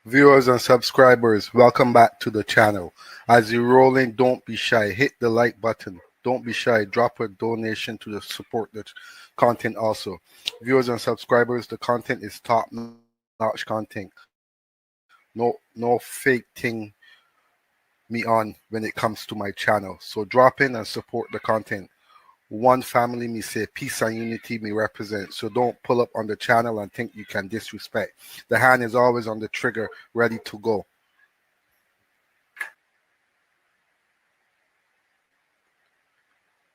Viewers and subscribers, welcome back to the channel. As you roll in, don't be shy. Hit the like button. Don't be shy. Drop a donation to support the content also. Viewers and subscribers, the content is top-notch content. No fake thing me on when it comes to my channel. So drop in and support the content. One family me say peace and unity me represent. So don't pull up on the channel and think you can disrespect. The hand is always on the trigger, ready to go.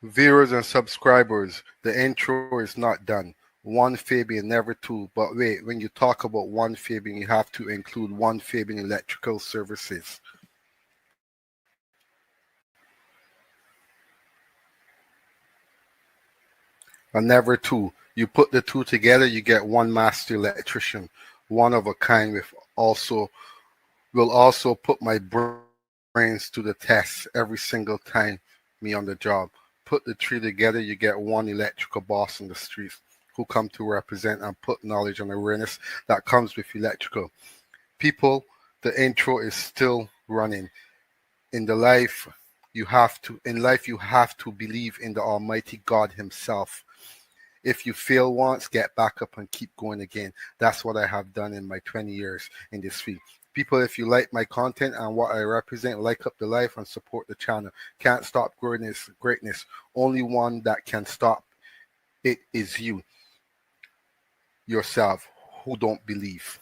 Viewers and subscribers, the intro is not done. One Fabian, never two. But wait, when you talk about one Fabian, you have to include one Fabian Electrical Services. And never two. You put the two together, you get one master electrician, one of a kind with also will also put my brains to the test every single time me on the job. Put the three together, you get one electrical boss on the streets who come to represent and put knowledge and awareness that comes with electrical. People, the intro is still running. In life you have to believe in the Almighty God Himself. If you fail once, get back up and keep going again. That's what I have done in my 20 years in this field. People, if you like my content and what I represent, like up the life and support the channel. Can't stop greatness. Only one that can stop it is you, yourself, who don't believe.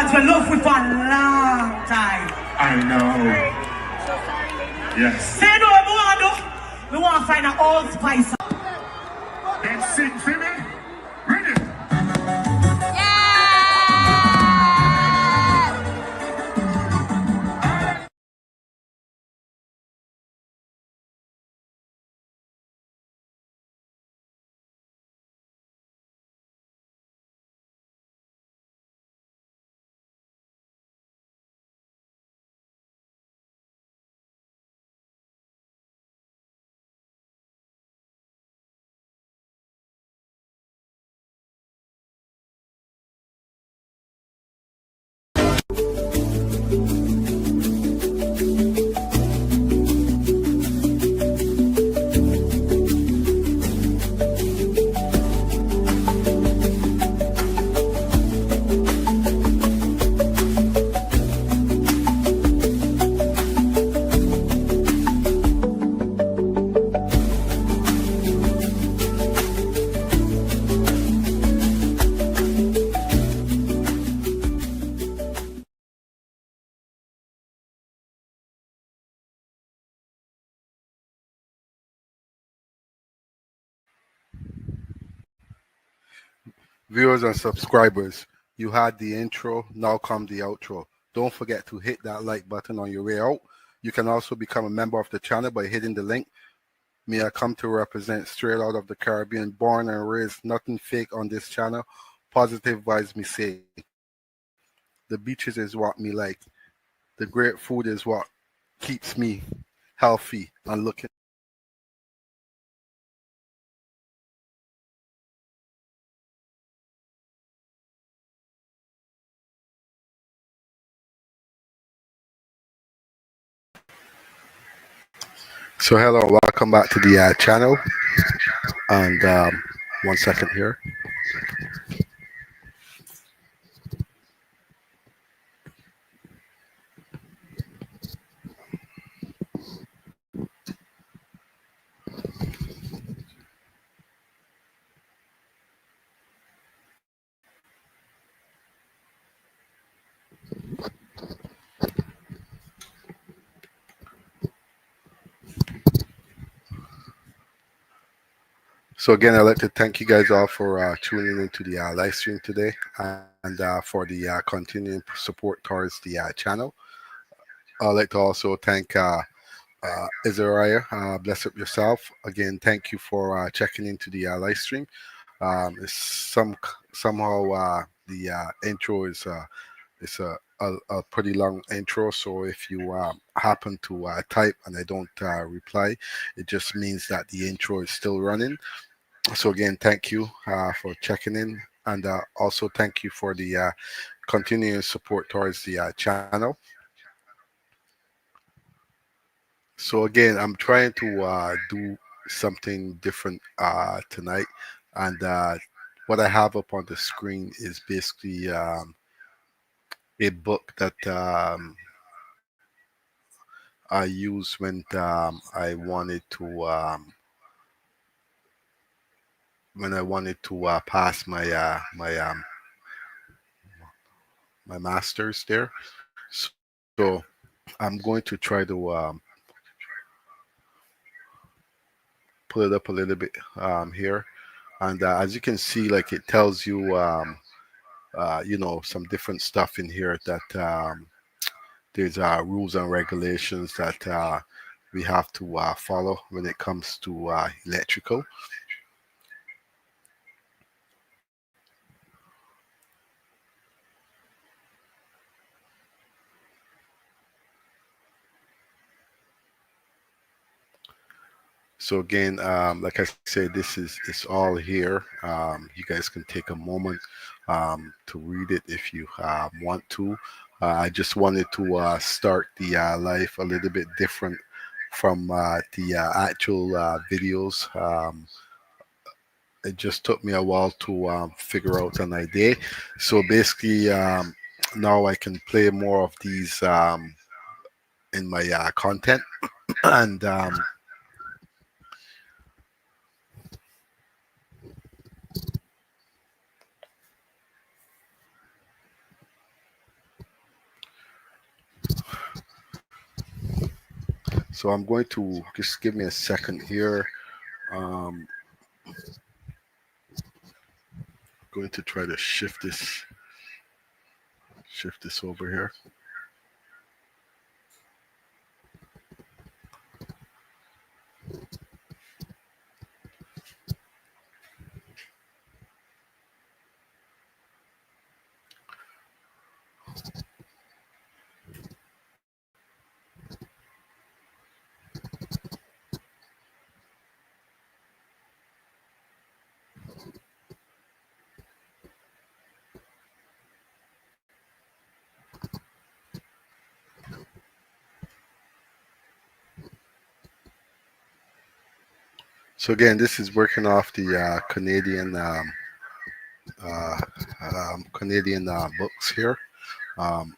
because we love with for a long time. I know. Yes. Say no, we want to do. We want to find an old spice. And sing for me. Bring it. Viewers and subscribers, you had the intro, now come the outro. Don't forget to hit that like button on your way out. You can also become a member of the channel by hitting the link. Me, I come to represent straight out of the Caribbean, born and raised, nothing fake on this channel. Positive vibes, me say. The beaches is what me like. The great food is what keeps me healthy and looking. So hello, welcome back to the channel. And 1 second here. So again, I'd like to thank you guys all for tuning into the live stream today and for the continuing support towards the channel. I'd like to also thank Israel. Bless up yourself. Again, thank you for checking into the live stream. It's somehow the intro is it's a pretty long intro, so if you happen to type and I don't reply, it just means that the intro is still running. So again, thank you for checking in, and also thank you for the continuous support towards the channel. So again, I'm trying to do something different tonight, and what I have up on the screen is basically a book that I used when I wanted to pass my masters there. So I'm going to try to pull it up a little bit here, and as you can see, like it tells you some different stuff in here that there's rules and regulations that we have to follow when it comes to electrical. So again, like I said, it's all here. You guys can take a moment to read it if you want to. I just wanted to start the life a little bit different from the actual videos. It just took me a while to figure out an idea. So basically, now I can play more of these in my content, and So I'm going to just give me a second here. Um, going to try to shift this over here. So again, this is working off the uh, Canadian books here. Um,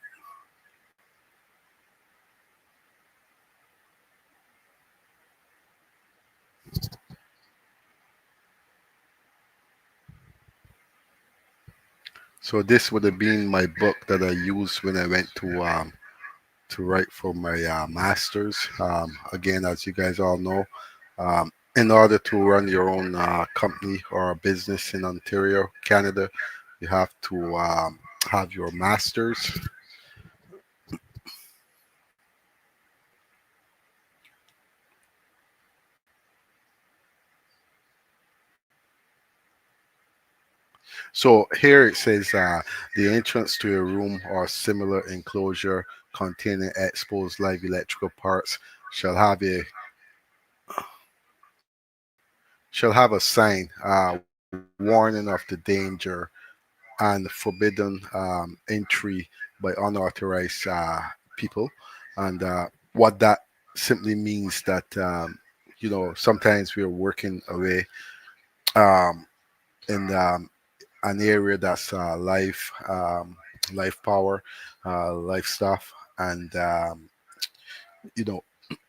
so this would have been my book that I used when I went to write for my master's. Again, as you guys all know, in order to run your own company or a business in Ontario, Canada, you have to have your master's. So here it says the entrance to a room or similar enclosure containing exposed live electrical parts shall have a sign warning of the danger and forbidden entry by unauthorized people. And what that simply means that sometimes we're working away um, in an area that's live power, live stuff, and you know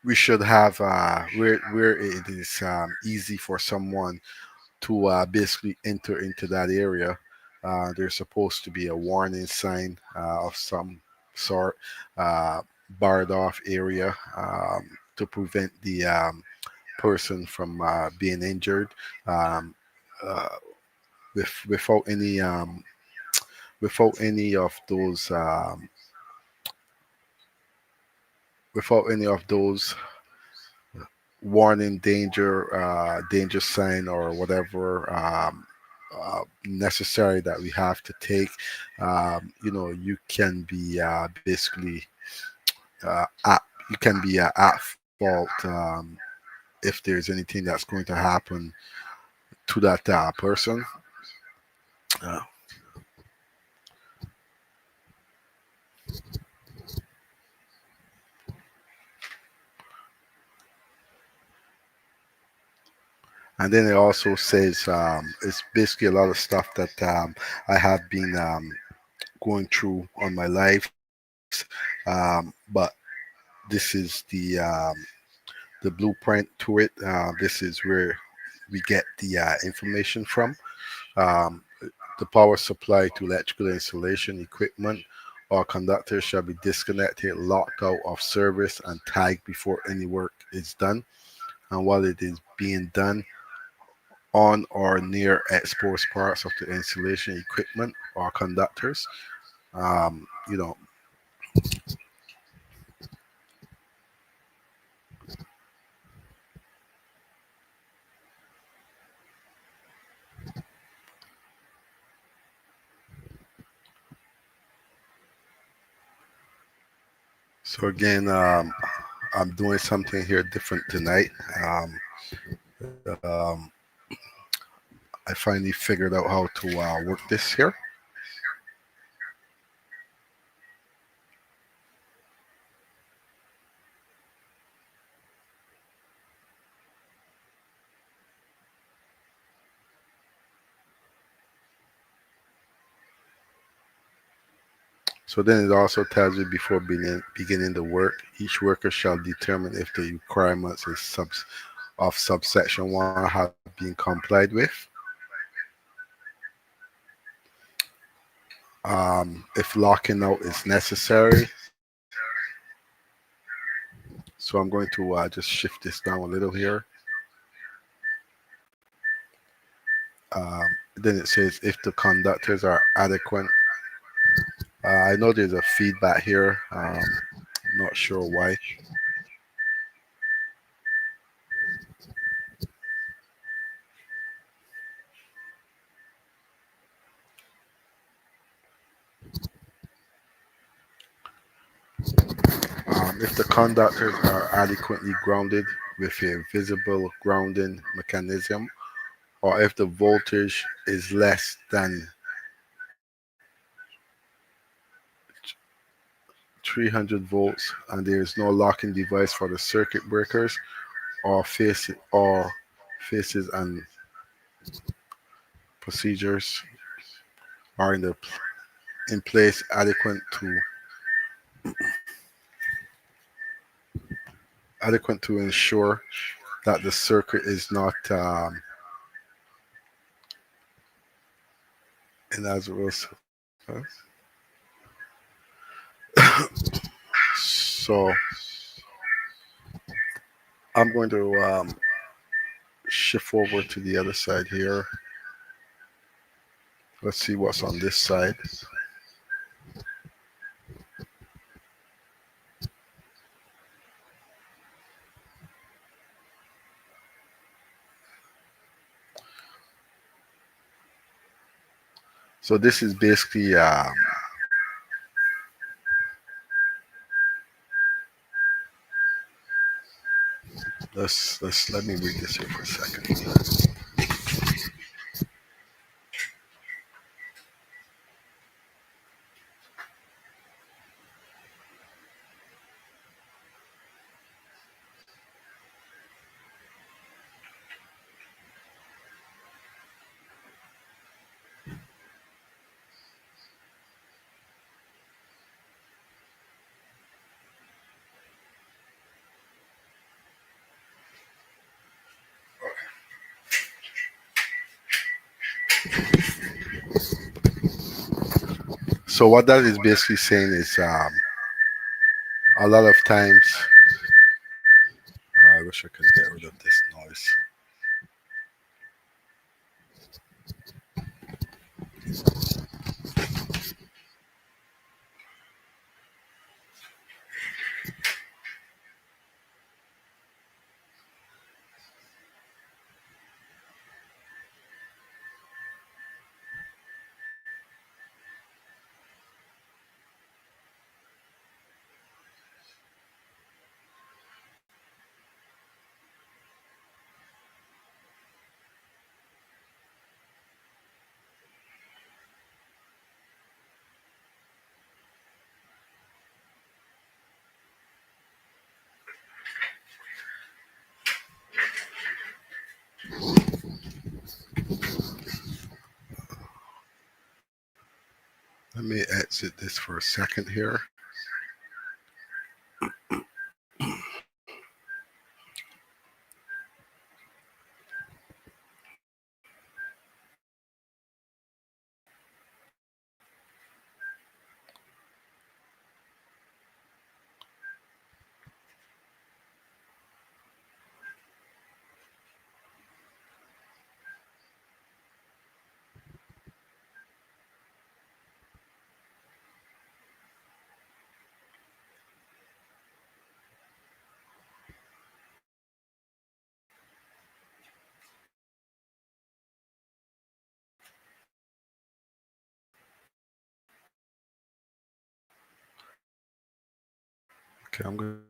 we should have where it is easy for someone to basically enter into that area. There's supposed to be a warning sign of some sort, uh, barred off area to prevent the person from being injured um, uh, without any of those without any of those warning danger sign or whatever necessary that we have to take. You can be basically at you can be at fault if there's anything that's going to happen to that person. Uh, and then it also says it's basically a lot of stuff that I have been going through on my lives, but this is the blueprint to it. This is where we get the information from. Um, the power supply to electrical installation equipment or conductors shall be disconnected, locked out of service, and tagged before any work is done. And while it is being done on or near exposed parts of the installation equipment or conductors, um, you know, so again, I'm doing something here different tonight. Um, I finally figured out how to work this here. So then it also tells you before beginning the work, each worker shall determine if the requirements of subsection 1 have been complied with. If locking out is necessary, So I'm going to just shift this down a little here. Then it says if the conductors are adequate. I know there's a feedback here. Not sure why. If the conductors are adequately grounded with a visible grounding mechanism, or if the voltage is less than 300 volts and there is no locking device for the circuit breakers or faces and procedures are in place adequate to ensure that the circuit is not inazimate. So I'm going to shift over to the other side here. Let's see what's on this side. So this is basically let me read this here for a second. So what that is basically saying is a lot of times I wish I could get rid of this noise. Let me exit this for a second here. Okay, I'm going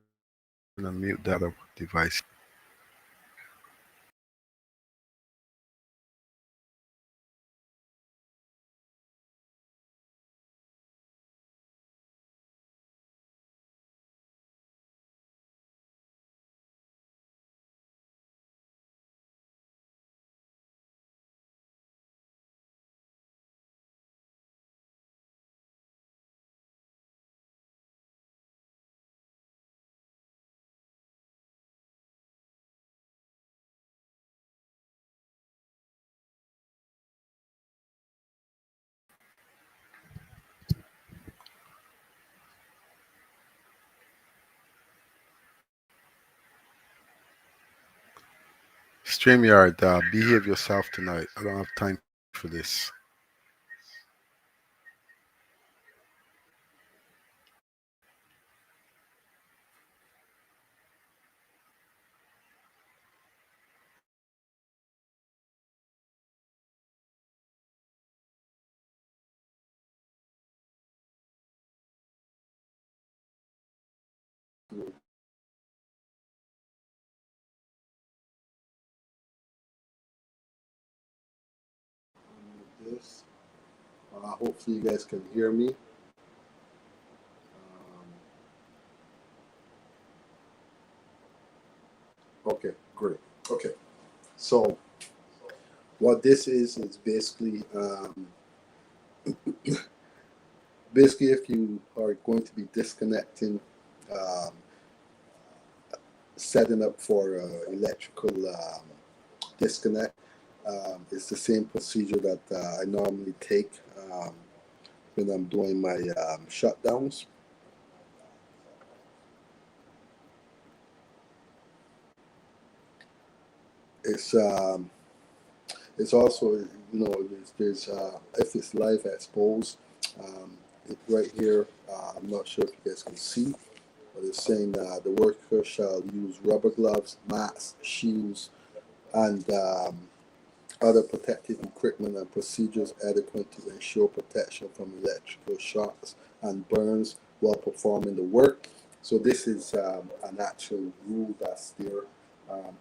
to mute that device. StreamYard, behave yourself tonight. I don't have time for this. This. Hopefully, you guys can hear me. Okay, great. Okay, so what this is basically if you are going to be disconnecting, um, setting up for electrical disconnect. It's the same procedure that I normally take um, when I'm doing my shutdowns. It's um, it's also, there's if it's live exposed, right here. I'm not sure if you guys can see, but it's saying the worker shall use rubber gloves, masks, shields, and other protective equipment and procedures adequate to ensure protection from electrical shocks and burns while performing the work. So this is an actual rule that's there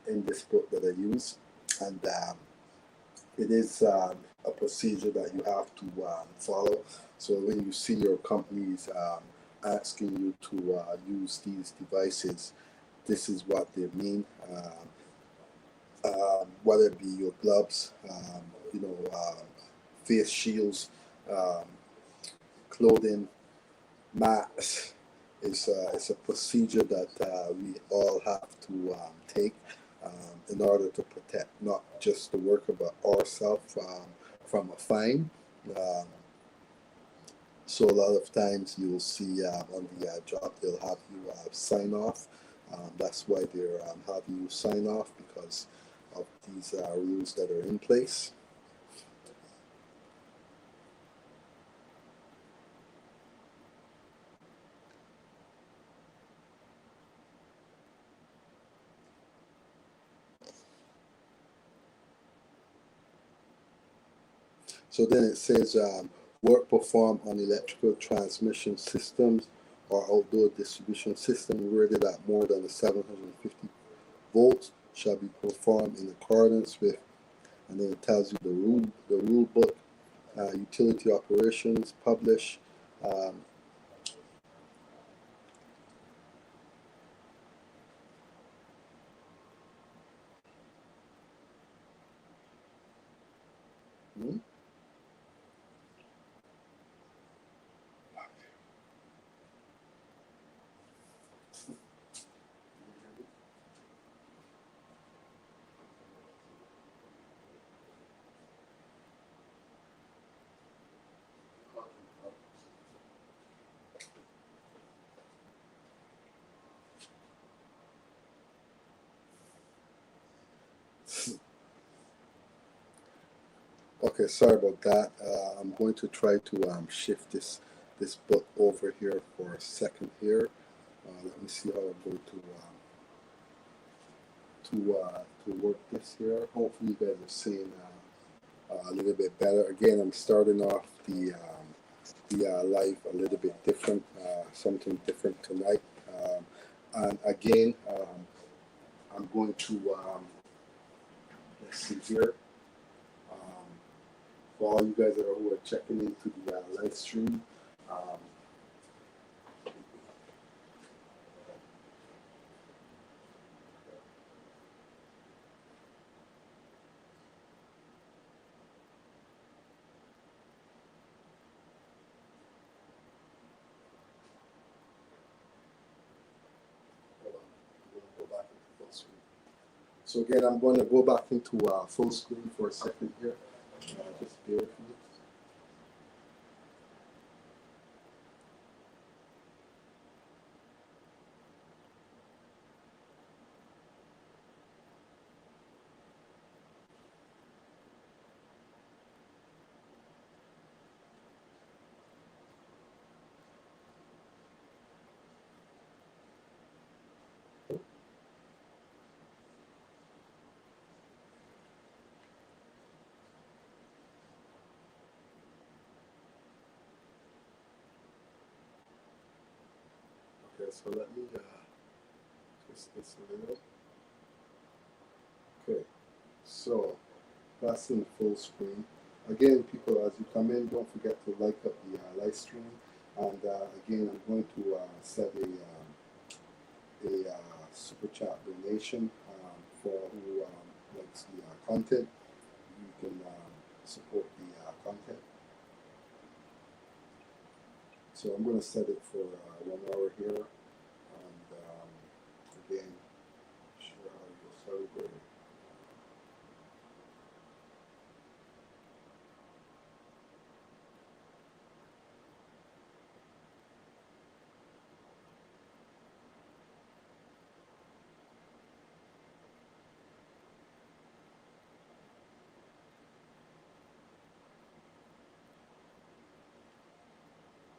in this book that I use, and it is a procedure that you have to follow. So when you see your companies asking you to use these devices, this is what they mean. Whether it be your gloves, face shields, um, clothing, masks. It's a procedure that we all have to take in order to protect not just the worker but ourselves from a fine. Um, so a lot of times you'll see on the job they'll have you sign off. That's why they're having you sign off because of these rules that are in place. So then it says work performed on electrical transmission systems or outdoor distribution system rated at more than 750 volts shall be performed in accordance with, and then it tells you the rule book, utility operations, publish. Um, hmm? Okay, sorry about that. I'm going to try to shift this book over here for a second here. Let me see how I'm going to work this here. Hopefully, you guys are seeing a little bit better. Again, I'm starting off the live a little bit different, something different tonight. And again, I'm going to let's see here. Um, for all you guys that are who are checking into the live stream. Um, Hold on, I'm going to go back into full screen. So again, I'm going to go back into full screen for a second here. Just bear with me. Okay, so let me twist this a little. Okay, so that's in full screen. Again, people, as you come in, don't forget to like up the live stream. And again, I'm going to set a super chat donation for who likes the content. You can support the content. So I'm going to set it for 1 hour here, and again, share how you'll celebrate it.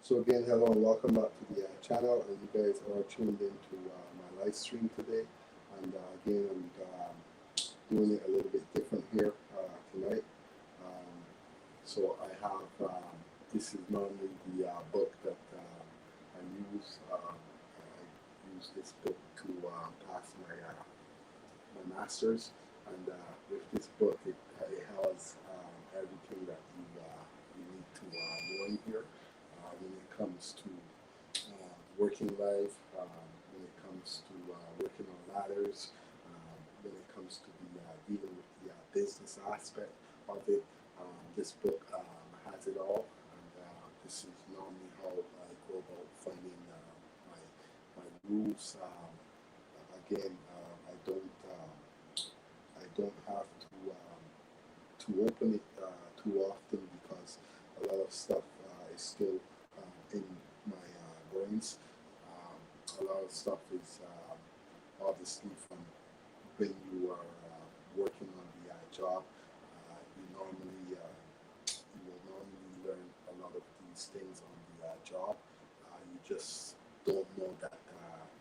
So again, hello and welcome back to the channel, and you guys are tuned into my live stream today. And again, I'm doing it a little bit different here tonight. So I have, this is normally the book that I use. I use this book to pass my master's, and with this book, it has everything that you need to know in here when it comes to working life, when it comes to working on ladders, when it comes to the dealing with the business aspect of it. This book has it all, and this is normally how I go about finding my rules. Again, I don't have to open it too often because a lot of stuff is still in my brains. A lot of stuff is obviously from when you are working on the job. You will normally learn a lot of these things on the job. You just don't know that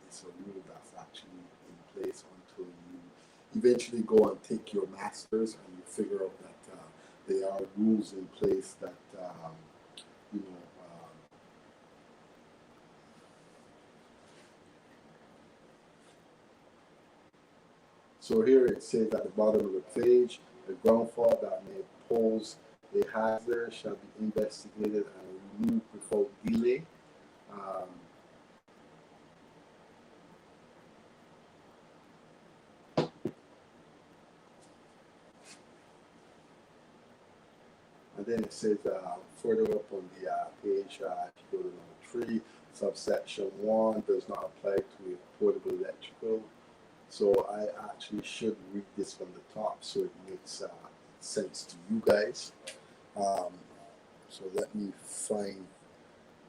it's a rule that's actually in place until you eventually go and take your master's and you figure out that there are rules in place that you know. So here it says at the bottom of the page, the ground fault that may pose a hazard shall be investigated and removed without delay. And then it says further up on the page, if you go to number 3, subsection 1 does not apply to a portable electrical. So I actually should read this from the top so it makes sense to you guys. So let me find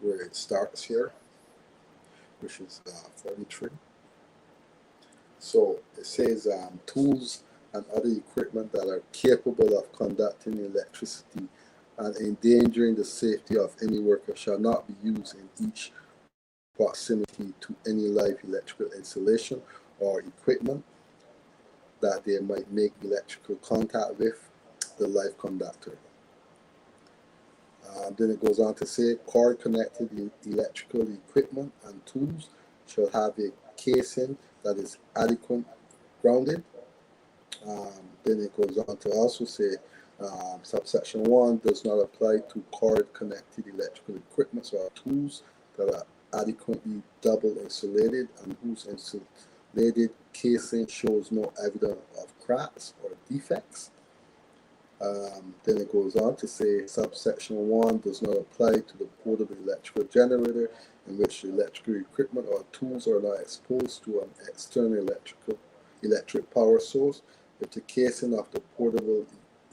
where it starts here, which is 43. So it says tools and other equipment that are capable of conducting electricity and endangering the safety of any worker shall not be used in each proximity to any live electrical installation or equipment that they might make electrical contact with the live conductor. Then it goes on to say cord connected electrical equipment and tools shall have a casing that is adequate grounded. Then it goes on to also say subsection 1 does not apply to cord connected electrical equipment or tools that are adequately double insulated and whose insulated casing shows no evidence of cracks or defects. Then it goes on to say subsection 1 does not apply to the portable electrical generator in which the electrical equipment or tools are not exposed to an external electric power source if the casing of the portable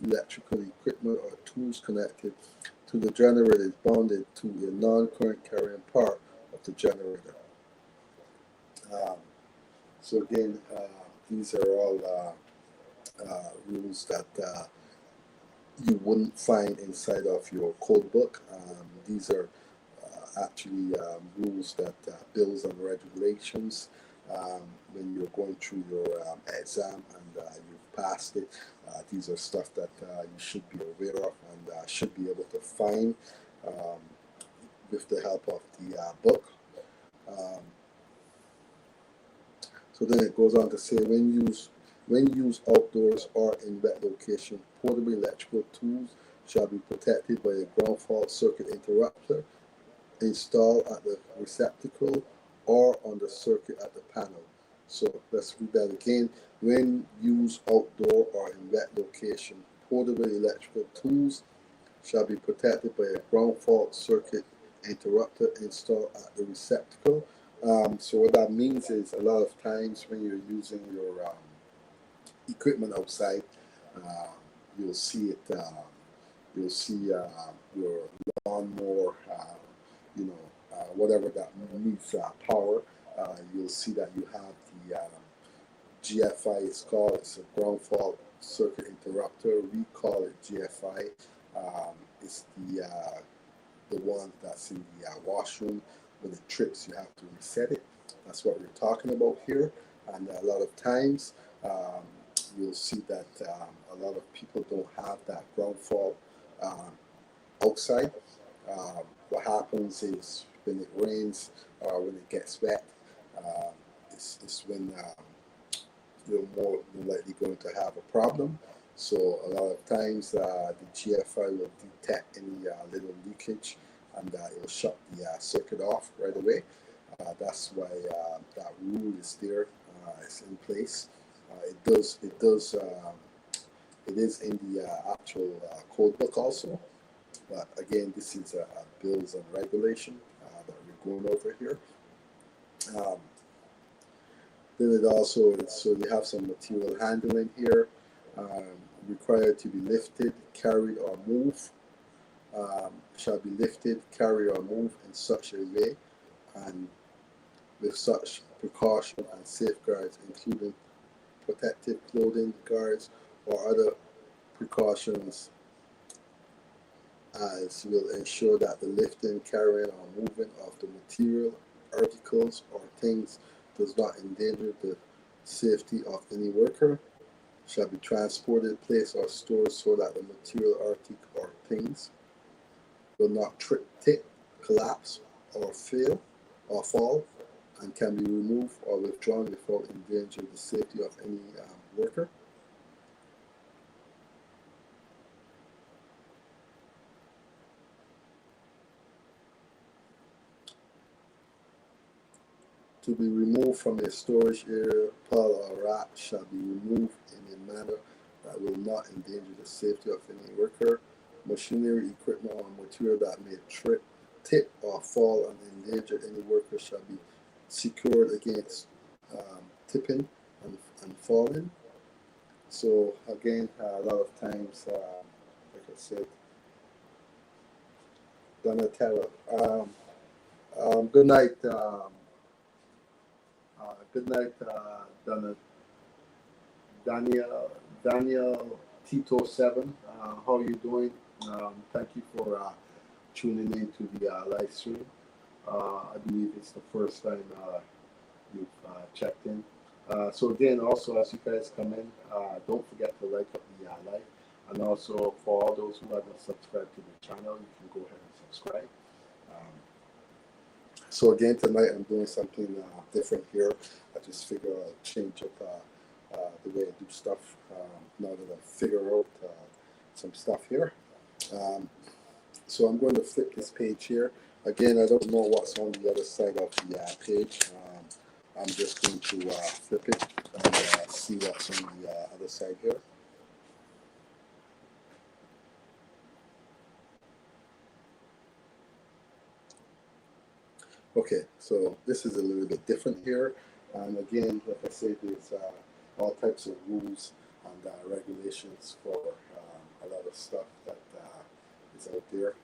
electrical equipment or tools connected to the generator is bounded to a non-current carrying part of the generator. So again, these are all rules that you wouldn't find inside of your code book. These are actually rules that bills and regulations when you're going through your exam and you've passed it. These are stuff that you should be aware of and should be able to find with the help of the book. So then it goes on to say, when used outdoors or in wet location, portable electrical tools shall be protected by a ground fault circuit interrupter installed at the receptacle or on the circuit at the panel. So let's read that again. When used outdoor or in wet location, portable electrical tools shall be protected by a ground fault circuit interrupter installed at the receptacle. So what that means is, a lot of times when you're using your equipment outside, uh, you'll see it. You'll see your lawnmower, whatever that needs power. You'll see that you have the GFI. It's called. It's a ground fault circuit interrupter. We call it GFI. It's the one that's in the washroom. When it trips, you have to reset it. That's what we're talking about here. And a lot of times, you'll see that a lot of people don't have that ground fault outside. What happens is, when it rains or when it gets wet, it's when you're more than likely going to have a problem. So a lot of times the GFI will detect any little leakage, and it will shut the circuit off right away. That's why that rule is there. It's in place. It is in the actual code book also. But again, this is bills and regulation that we're going over here. Um, then it also, so you have some material handling here, required to be lifted, carried, or moved. Shall be lifted, carried, or moved in such a way and with such precaution and safeguards, including protective clothing, guards, or other precautions, as will ensure that the lifting, carrying, or moving of the material, articles, or things does not endanger the safety of any worker. Shall be transported, placed, or stored so that the material, article, or things will not trip, tip, collapse, or fail, or fall, and can be removed or withdrawn without endangering the safety of any worker. To be removed from a storage area, pile, or rack shall be removed in a manner that will not endanger the safety of any worker. Machinery, equipment, or material that may trip, tip, or fall and endanger any worker shall be secured against tipping and falling. So again, a lot of times, like I said, Donatello. Good night. Good night, Daniel Tito 7. How are you doing? Thank you for tuning in to the live stream. I believe it's the first time you've checked in. So again, also, as you guys come in, don't forget to like up the live. And also, for all those who haven't subscribed to the channel, you can go ahead and subscribe. Um, so again, tonight I'm doing something different here. I just figure I'll change up the way I do stuff now that I figure out some stuff here. So I'm going to flip this page here. Again, I don't know what's on the other side of the page. I'm just going to flip it and see what's on the other side here. Okay, so this is a little bit different here. And again, like I said, there's all types of rules and regulations for a lot of stuff that is out there.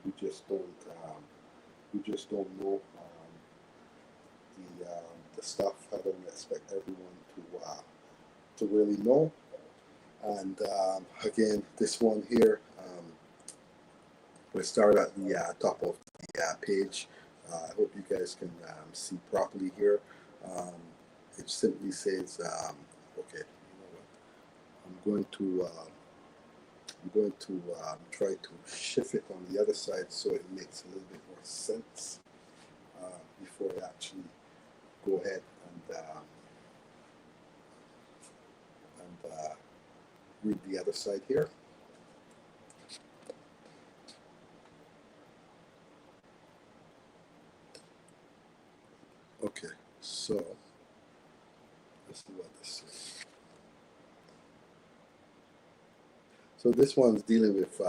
We just don't know the stuff. I don't expect everyone to really know. And again, this one here, we start at the top of the page. I hope you guys can see properly here. It simply says, okay, you know what? I'm going to try to shift it on the other side so it makes a little bit more sense before I actually go ahead and read the other side here. Okay, so let's see what this is. So this one's dealing with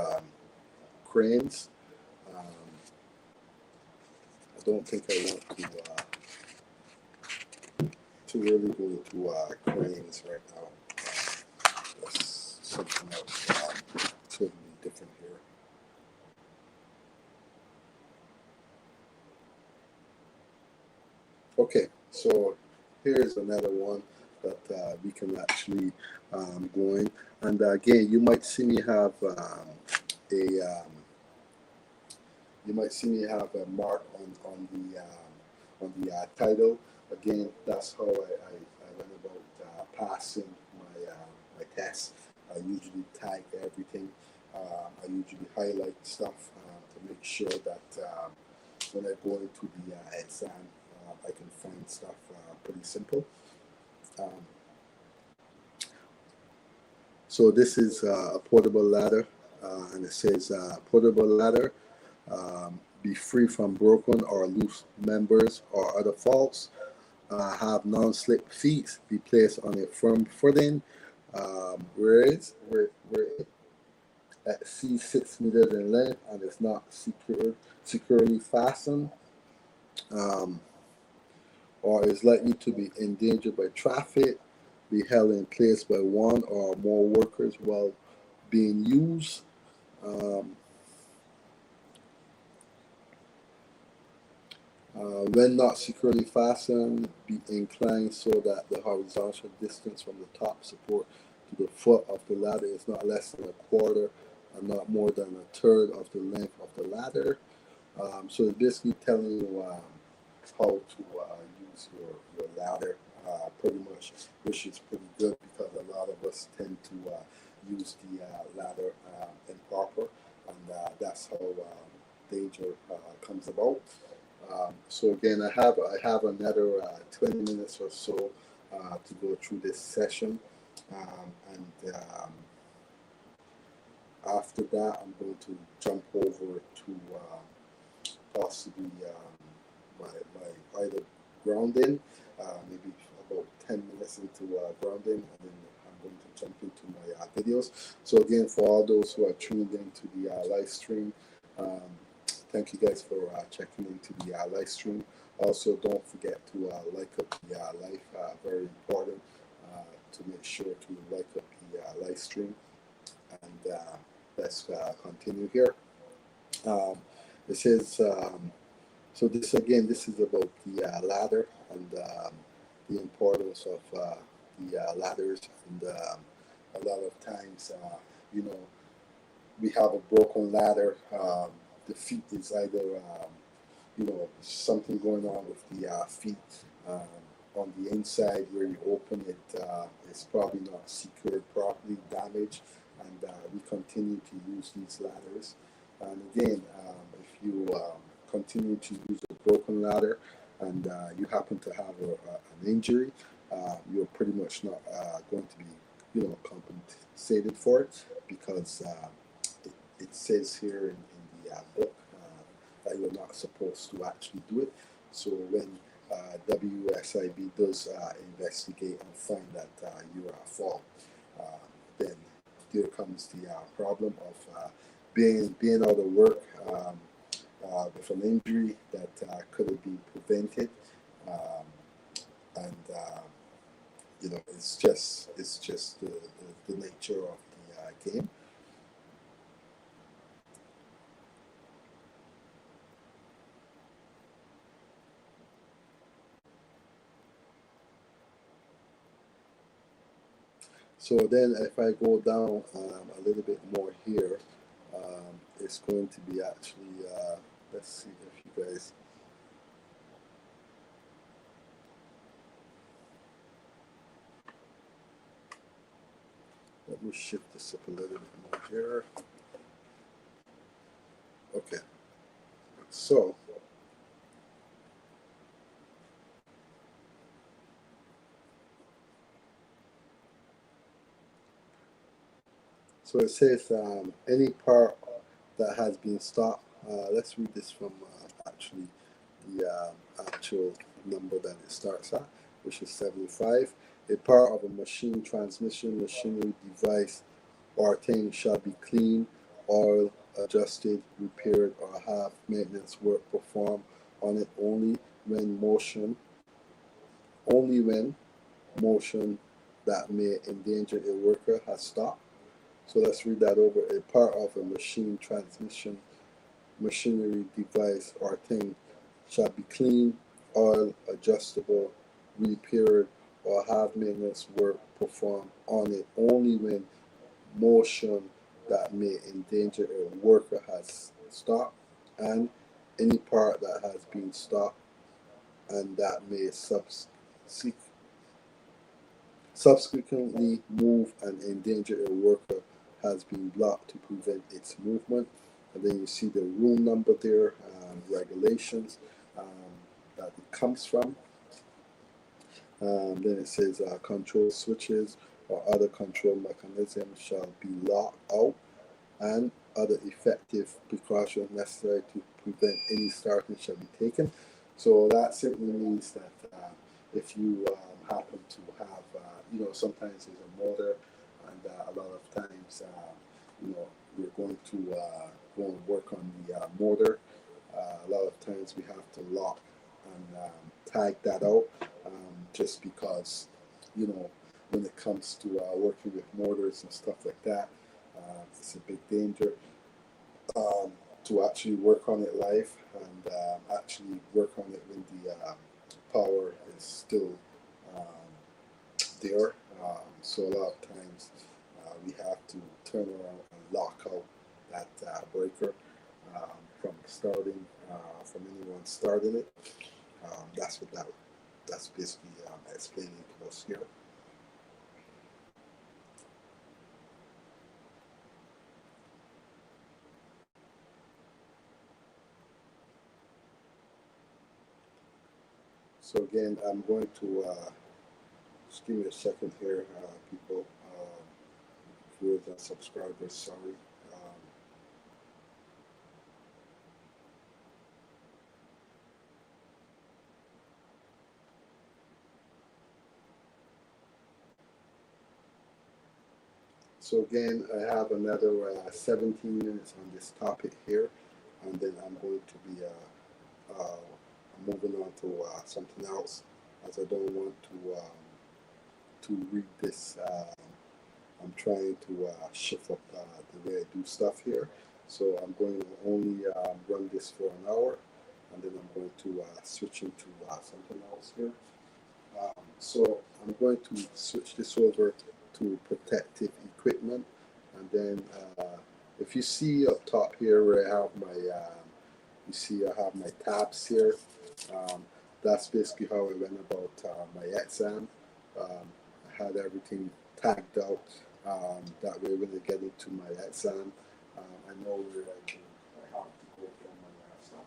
cranes. I don't think I want to really go to cranes right now. That's something else totally different here. Okay, so here's another one that we can actually go in. And again, you might see me have a mark on the title. Again, that's how I went about passing my test. I usually tag everything. I usually highlight stuff to make sure that when I go into the exam, I can find stuff pretty simple. So this is a portable ladder, and it says portable ladder, be free from broken or loose members or other faults, have non-slip feet, be placed on a firm footing, where at C 6 meters in length and is not securely fastened, or is likely to be endangered by traffic, be held in place by one or more workers while being used. When not securely fastened, be inclined so that the horizontal distance from the top support to the foot of the ladder is not less than a quarter and not more than a third of the length of the ladder. So it's basically telling you how to use your ladder pretty much, which is pretty good because a lot of us tend to use the ladder improper, and that's how danger comes about. So again, I have another 20 minutes or so to go through this session, and after that, I'm going to jump over to possibly my either grounding, maybe about 10 minutes into grounding, and then I'm going to jump into my videos. So again, for all those who are tuned into the live stream, thank you guys for checking into the live stream. Also, don't forget to like up the live, very important to make sure to like up the live stream. And let's continue here. It says, so this again, this is about the ladder and the importance of the ladders. And a lot of times, you know, we have a broken ladder. The feet is either, you know, something going on with the feet. On the inside where you open it, it's probably not secured properly, damaged, and we continue to use these ladders. And again, if you continue to use a broken ladder and you happen to have an injury, you're pretty much not going to be, you know, compensated for it because it says here in the book that you're not supposed to actually do it. So when WSIB does investigate and find that you are at fault, then there comes the problem of being out of work with an injury that could have been prevented, and you know, it's just the nature of the game. So then if I go down a little bit more here, it's going to be actually, let's see if you guys, let me shift this up a little bit more here. Okay, so So it says any part that has been stopped. Let's read this from actually the actual number that it starts at, which is 75. A part of a machine, transmission, machinery, device, or thing shall be cleaned, oiled, adjusted, repaired, or have maintenance work performed on it when motion, only when motion that may endanger a worker has stopped. So let's read that over. A part of a machine, transmission, machinery, device, or thing shall be clean, oil, adjustable, repaired, or have maintenance work performed on it only when motion that may endanger a worker has stopped, and any part that has been stopped and that may subsequently move and endanger a worker has been blocked to prevent its movement. And then you see the rule number there, regulations um, that it comes from. Then it says control switches or other control mechanisms shall be locked out, and other effective precautions necessary to prevent any starting shall be taken. So that simply means that if you happen to have, sometimes there's a motor, and a lot of times, we're going to go and work on the motor. A lot of times we have to lock and tag that out, just because, when it comes to working with motors and stuff like that, it's a big danger to actually work on it live and actually work on it when the power is still um, there. So a lot of times we have to turn around and lock out that breaker from starting, from anyone starting it. That's basically explaining to us here. So again, I'm going to just give me a second here, people, viewers and subscribers. Sorry. Um, so again, I have another 17 minutes on this topic here, and then I'm going to be moving on to something else, as I don't want to read this. I'm trying to shift up the way I do stuff here. So I'm going to only run this for an hour, and then I'm going to switch into something else here. So I'm going to switch this over to protective equipment, and then if you see up top here where I have my, you see I have my tabs here. Um, that's basically how I went about my exam. I had everything tagged out. That way, when I get into my exam, I know where I have to go from my stuff.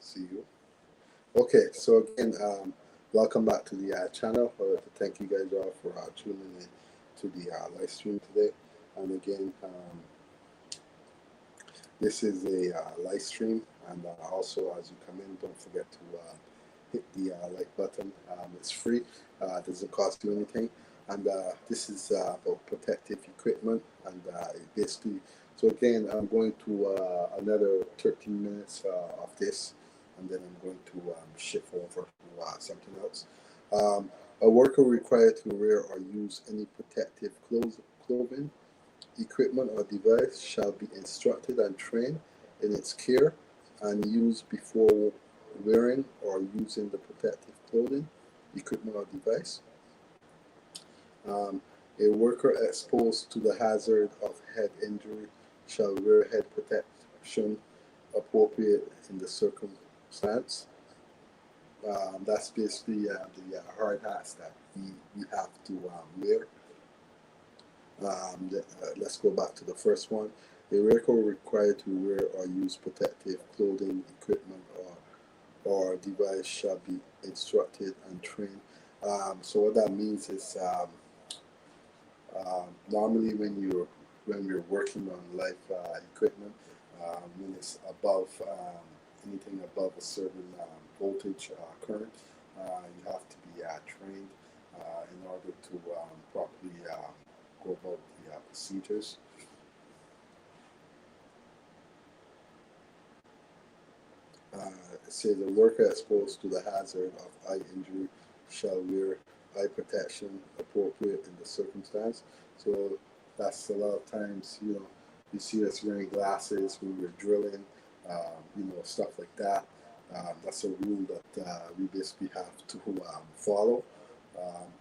See you. Okay, so again, welcome back to the channel. I would like to thank you guys all for tuning in to the live stream today. And again, this is a live stream, and also as you come in, don't forget to hit the like button. It's free, doesn't cost you anything. And this is about protective equipment, and basically, so again, I'm going to another 13 minutes of this, and then I'm going to shift over to something else. A worker required to wear or use any protective clothing, equipment, or device shall be instructed and trained in its care and use before wearing or using the protective clothing, equipment, or device. A worker exposed to the hazard of head injury shall wear head protection appropriate in the circumstance. That's basically the hard hats that we have to wear. Let's go back to the first one. A worker required to wear or use protective clothing, equipment, or device shall be instructed and trained. So what that means is normally when you're working on life equipment, when it's above anything above a certain voltage current, you have to be trained in order to properly go about the procedures. It says a worker exposed to the hazard of eye injury shall wear eye protection appropriate in the circumstance. So that's a lot of times, you see us wearing glasses when we're drilling, stuff like that. That's a rule that we basically have to follow.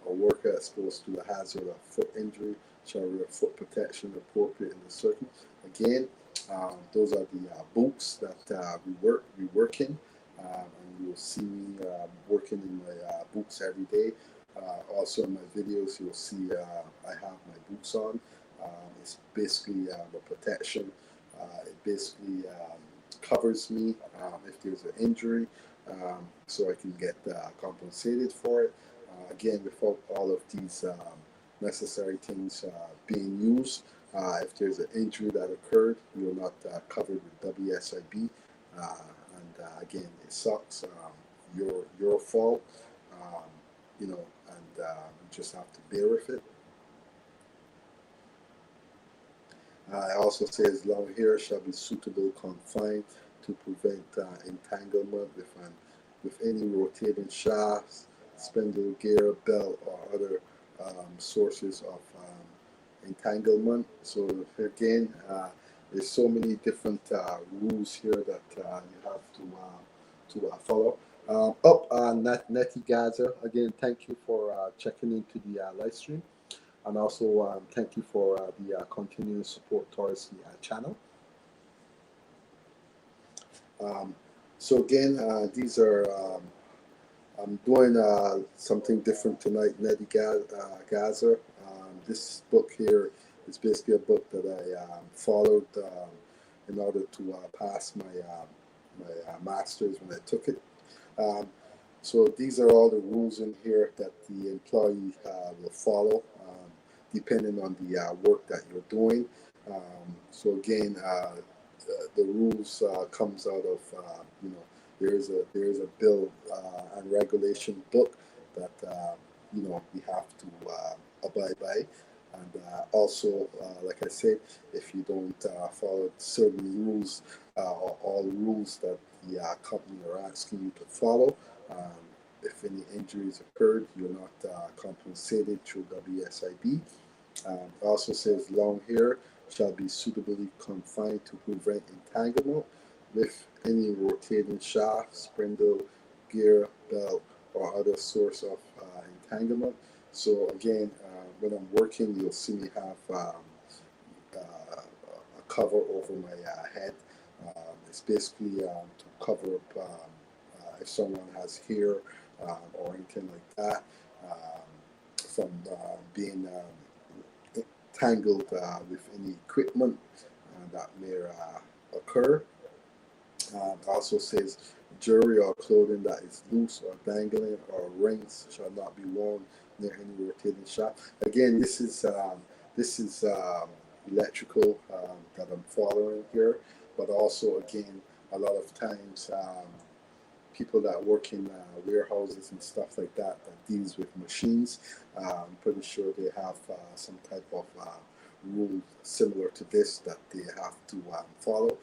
A worker exposed to the hazard of foot injury shall wear foot protection appropriate in the circumstance. Again, those are the boots that we work in, and you will see me working in my boots every day. Also in my videos, you'll see I have my boots on. It's basically a protection. It basically covers me if there's an injury, so I can get compensated for it. Again, without all of these necessary things being used, if there's an injury that occurred, you're not covered with WSIB. And again, it sucks. Your fault, and you just have to bear with it. It also says long hair shall be suitable confined to prevent entanglement with any rotating shafts, spindle, gear, belt, or other sources of entanglement. So again, there's so many different rules here that you have to follow. Netty Gaza, again, thank you for checking into the live stream, and also thank you for the continuous support towards the channel. So again, these are I'm doing something different tonight, Netty Gaza. This book here is basically a book that I followed in order to pass my master's when I took it. So these are all the rules in here that the employee will follow, depending on the work that you're doing. So again, the rules comes out of there is a bill and regulation book that we have to abide by, and also like I said, if you don't follow certain rules or all rules that the company are asking you to follow, if any injuries occurred, you're not compensated through WSIB. It also says long hair shall be suitably confined to prevent entanglement with any rotating shaft, spindle, gear, belt, or other source of entanglement. So again, when I'm working, you'll see me have a cover over my head. It's basically to cover up if someone has hair or anything like that from being tangled with any equipment that may occur. It also says jewelry or clothing that is loose or dangling, or rings shall not be worn near any rotating shaft. Again, this is electrical that I'm following here, but also again, a lot of times people that work in warehouses and stuff like that that deals with machines, I'm pretty sure they have some type of rule similar to this that they have to follow.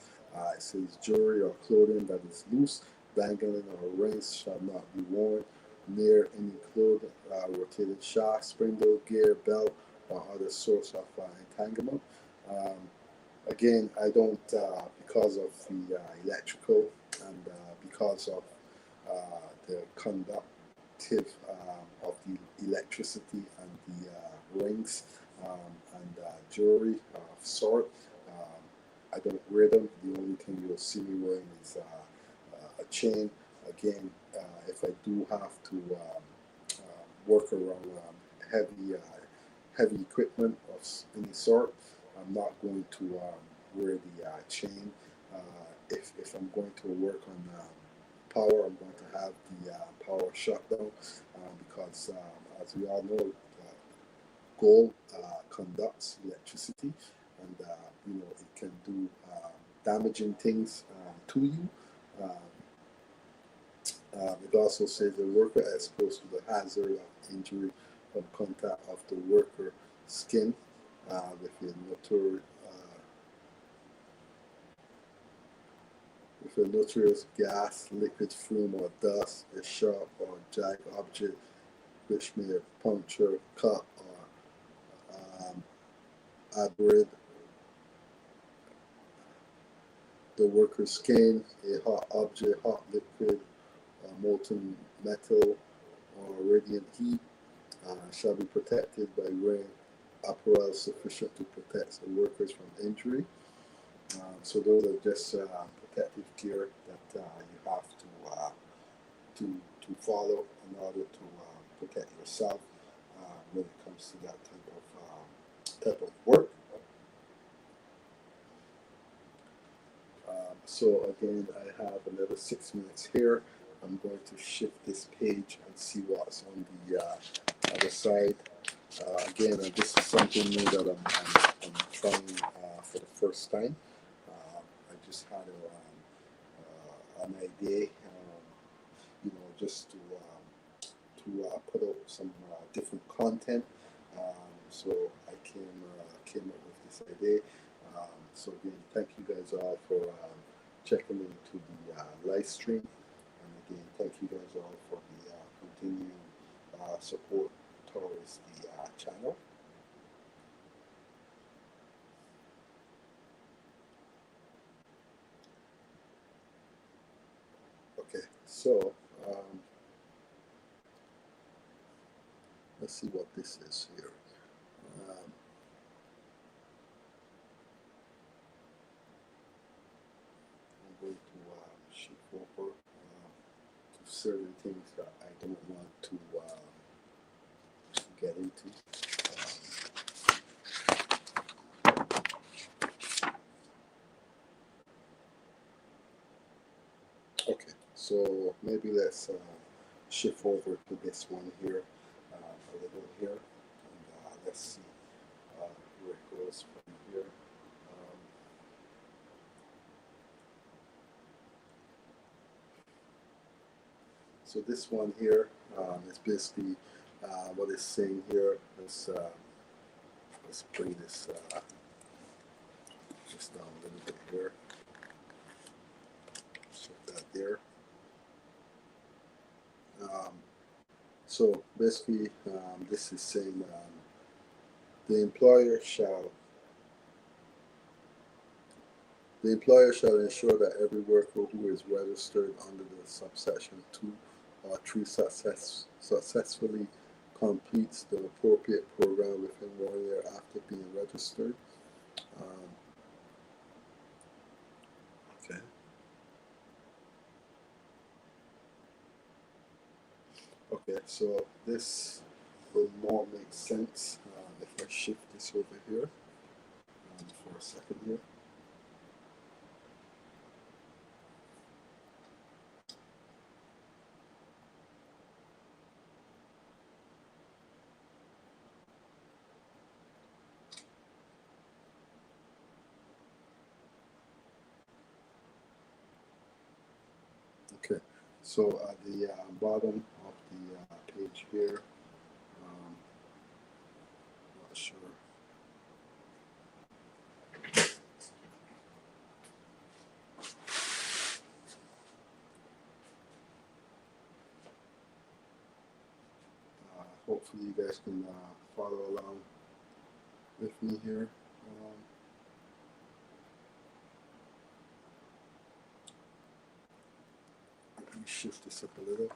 It says jewelry or clothing that is loose, dangling, or rings shall not be worn near any clothing, rotated shaft, spindle, gear, belt, or other source of entanglement. Um, Again, I don't, because of the electrical and because of the conductive of the electricity and the rings and jewelry of sort. I don't wear them. The only thing you'll see me wearing is a chain. Again, if I do have to work around heavy equipment of any sort, I'm not going to wear the chain. If I'm going to work on power, I'm going to have the power shut down because, as we all know, gold conducts electricity, and it can do damaging things to you. It also says the worker is exposed to the hazard of injury from contact of the worker skin with a notorious gas, liquid fume, or dust, a sharp or jagged object which may puncture, cut, or abrade the worker's skin. A hot object, hot liquid, molten metal, or radiant heat shall be protected by wearing apparel sufficient to protect the workers from injury. So those are just protective gear that you have to follow in order to protect yourself when it comes to that type of work. So again, I have another 6 minutes here. I'm going to shift this page and see what's on the other side. Again, this is something new that I'm trying for the first time. I just had an idea, just to put out some different content. So I came up with this idea. So again, thank you guys all for checking into the live stream, and again, thank you guys all for the continuing support towards the channel. Okay, so let's see what this is here. I'm going to shift over to certain things that I don't want to get into. Okay, so maybe let's shift over to this one here a little here, and let's see where it goes from here. So this one here is basically what it's saying here. Let's bring this just down a little bit here. Shift that there. So basically, this is saying the employer shall ensure that every worker who is registered under the subsection 2 or 3 successfully completes the appropriate program within 1 year after being registered. Okay. Okay, so this will more make sense if I shift this over here for a second here. So at the bottom of the page here, not sure. Hopefully you guys can follow along with me here. Let me shift this up a little.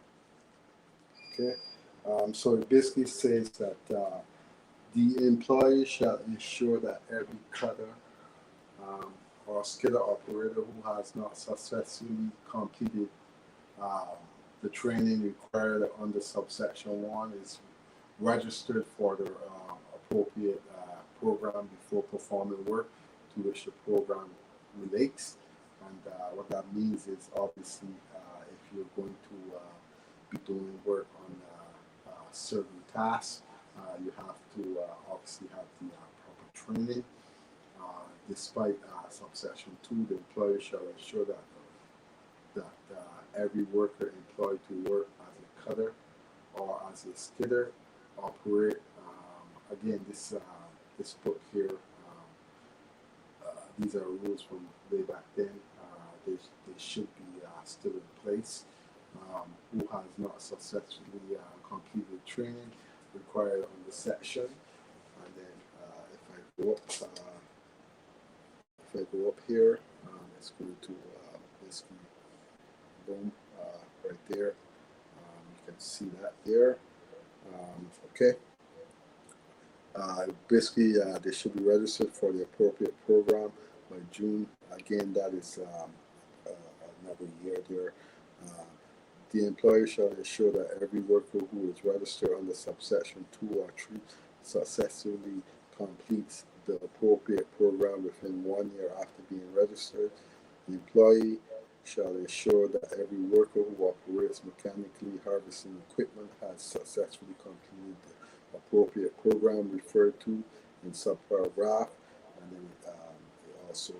Okay. So it basically says that the employee shall ensure that every cutter or skidder operator who has not successfully completed the training required under subsection 1 is registered for the appropriate program before performing work to which the program relates. And what that means is obviously if you're going to be doing work on certain tasks, you have to obviously have the proper training. Despite subsection 2, the employer shall ensure that every worker employed to work as a cutter or as a skidder operate. Again, this book here, these are rules from way back then. They should be still in place. Who has not successfully completed training required on the section. And then if I go up here, let's go to this boom right there. You can see that there. Okay. Basically, they should be registered for the appropriate program by June. Again, that is another year there. The employer shall ensure that every worker who is registered under subsection 2 or 3 successfully completes the appropriate program within 1 year after being registered. The employee shall ensure that every worker who operates mechanically harvesting equipment has successfully completed the appropriate program referred to in subparagraph, and then it also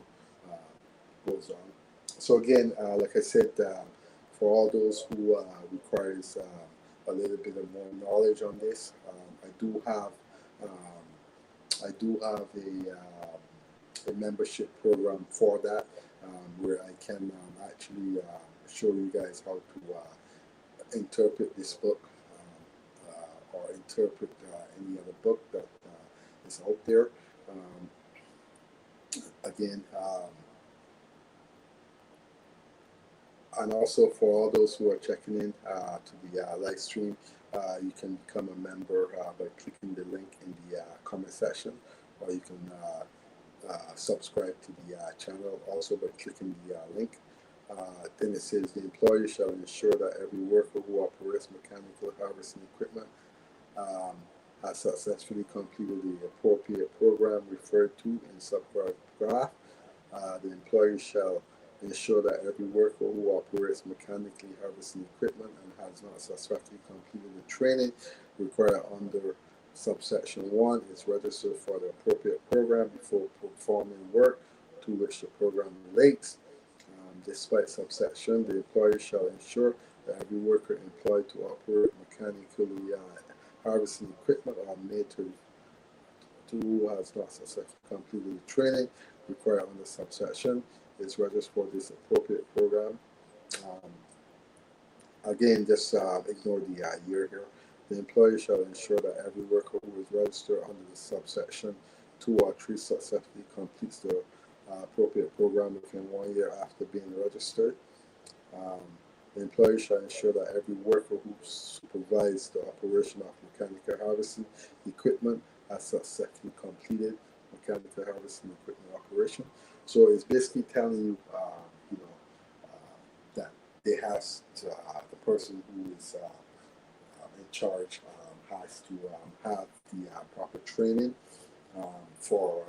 goes on. So again, like I said, for all those who requires a little bit of more knowledge on this, I do have a membership program for that, where I can actually show you guys how to interpret this book or interpret any other book that is out there. Again, and also for all those who are checking in to the live stream, you can become a member by clicking the link in the comment section, or you can subscribe to the channel also by clicking the link. Then it says the employer shall ensure that every worker who operates mechanical harvesting equipment has successfully completed the appropriate program referred to in subparagraph. The employer shall ensure that every worker who operates mechanically harvesting equipment and has not successfully completed the training required under subsection 1 is registered for the appropriate program before performing work to which the program relates. Despite subsection, the employer shall ensure that every worker employed to operate mechanically harvesting equipment or made to who has not successfully completed the training required under subsection is registered for this appropriate program. Again, just ignore the year here. The employer shall ensure that every worker who is registered under the subsection 2 or 3 successfully completes the appropriate program within 1 year after being registered. The employer shall ensure that every worker who supervises the operation of mechanical harvesting equipment has successfully completed mechanical harvesting equipment operation. So it's basically telling you, that they has to, the person who is in charge has to have the proper training for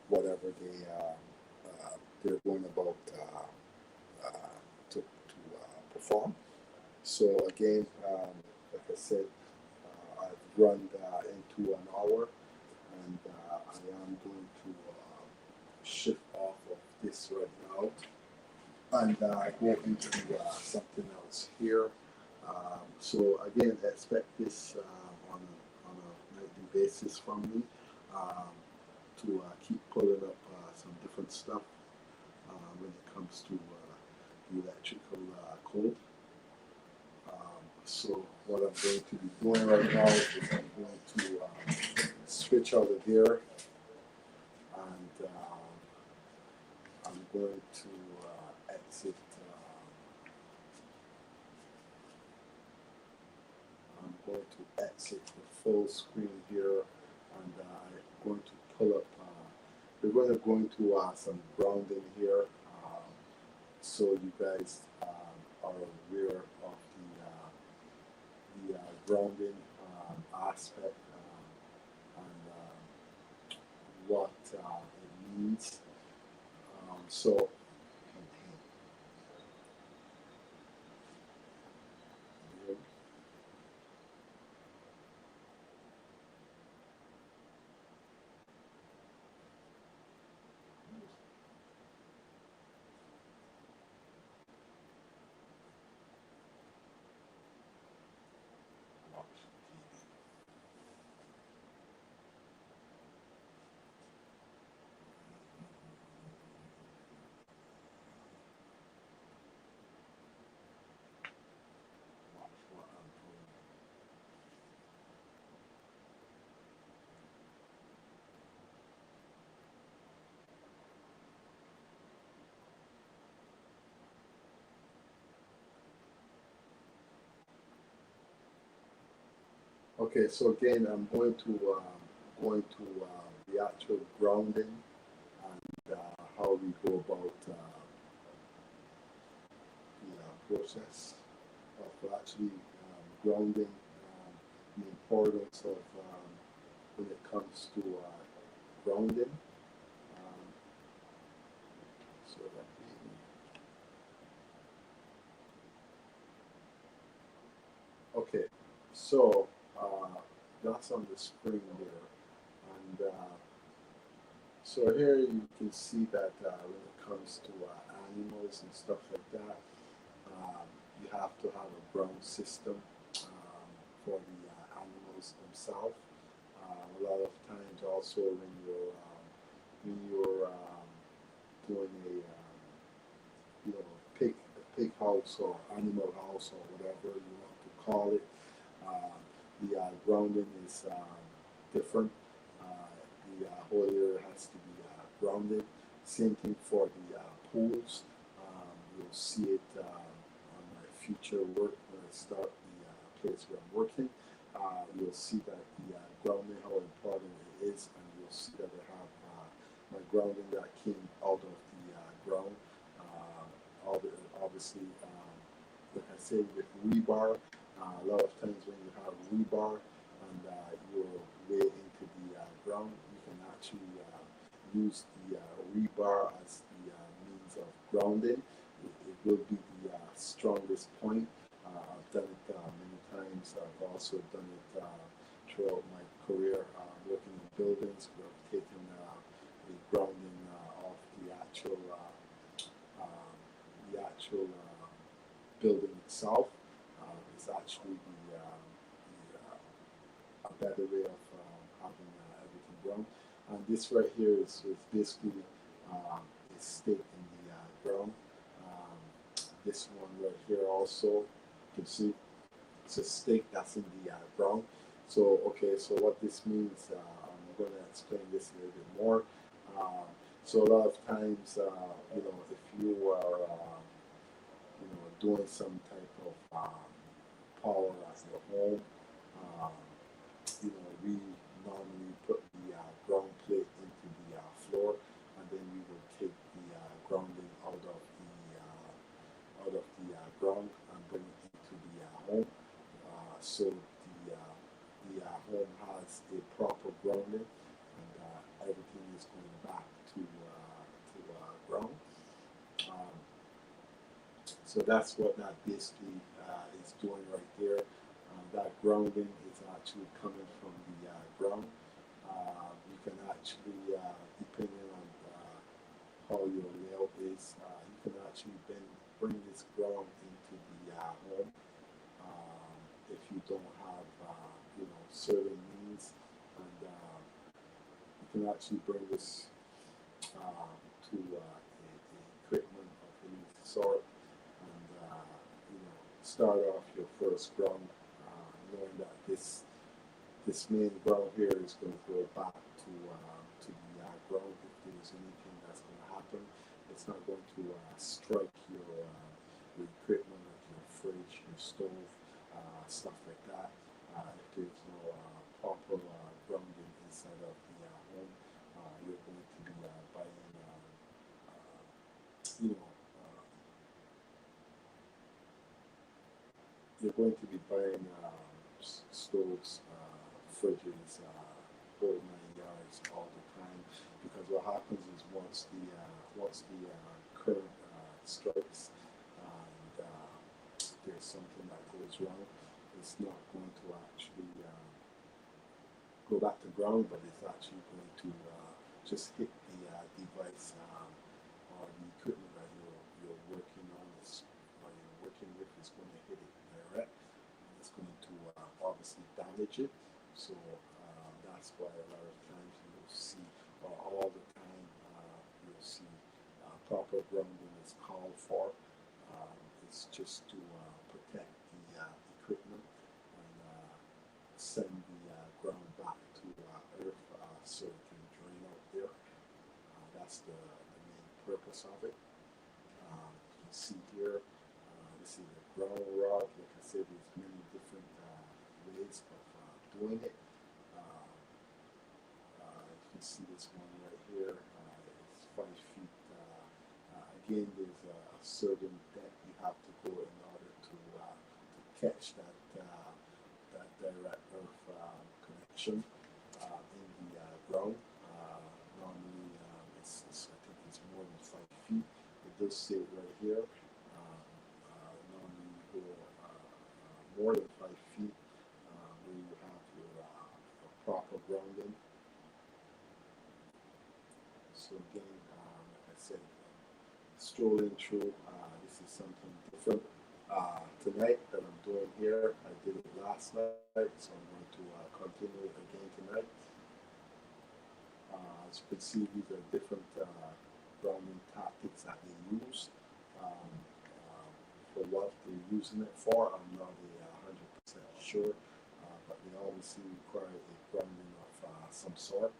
whatever they're going about to perform. So again, like I said, I've run into an hour, and I am going to shift off of this right now. and go into something else here. So again, expect this on a nightly basis from me to keep pulling up some different stuff when it comes to the electrical code. So what I'm going to be doing right now is I'm going to switch out of there, and I'm going to exit. I'm going to exit the full screen here, and I'm going to pull up. We're going to go into some grounding here, so you guys are aware of the grounding aspect and what it means. So okay, so again, I'm going to the actual grounding and how we go about the process of actually grounding, the importance of when it comes to grounding. Um, so that okay, so that's on the screen there, and so here you can see that when it comes to animals and stuff like that, you have to have a ground system for the animals themselves. A lot of times, also when you're doing a pig house or animal house or whatever you want to call it, the grounding is different. The whole area has to be grounded. Same thing for the pools. You'll see it on my future work when I start the place where I'm working. You'll see that the grounding, how important it is, and you'll see that I have my grounding that came out of the ground. Obviously, like I said, with rebar, a lot of times when you have rebar and you're way into the ground, you can actually use the rebar as the means of grounding. It will be the strongest point. I've done it many times. I've also done it throughout my career working in buildings. We've taken the grounding off the actual building itself. Is actually a better way of having everything ground. And this right here is basically a stake in the ground. This one right here also, you can see it's a stake that's in the ground. So okay, so what this means, I'm going to explain this a little bit more. So a lot of times, if you are doing some type of power at your home, um, we normally put the ground plate into the floor, and then we will take the grounding out of the ground and bring it into the home. So the home has a proper grounding, and everything is going back to ground. Um, so that's what that basically is doing right there. That grounding is actually coming from the ground. You can actually, depending on how your layout is, you can actually bring this ground into the home. If you don't have, certain means, and you can actually bring this to equipment of any sort, and start off your first ground, knowing that this main ground here is going to go back to the ground. If there's anything that's going to happen, it's not going to strike your equipment like your fridge, your stove, stuff like that. If there's no proper grounding inside of the home, you're going to be buying, you know, you're going to be buying stoves, fridges, whole 9 yards all the time, because what happens is once the current strikes and there's something that goes wrong, it's not going to actually go back to ground, but it's actually going to just hit the device or the equipment that you're working on or you're working with is going to hit it direct, and it's going to obviously damage it. So that's why a lot of times you'll see, or all the time you'll see, proper grounding is called for. It's just to protect the equipment and send the ground back to earth so it can drain out there. That's the main purpose of it. You can see here, this is a ground rod. Like I said, there's many different ways of doing it. You can see this one right here. It's 5 feet. Again, there's a certain depth you have to go in order to catch that direct earth connection in the ground. Normally, I think it's more than 5 feet. It does say right here. Normally, you go more than 5 feet where you have your proper grounding. So again, like I said, strolling through, this is something different tonight that I'm doing here. I did it last night, so I'm going to continue it again tonight. As you can see, these are different grounding tactics that they use. For what they're using it for, I'm not 100% sure, but they obviously require a grounding of some sort.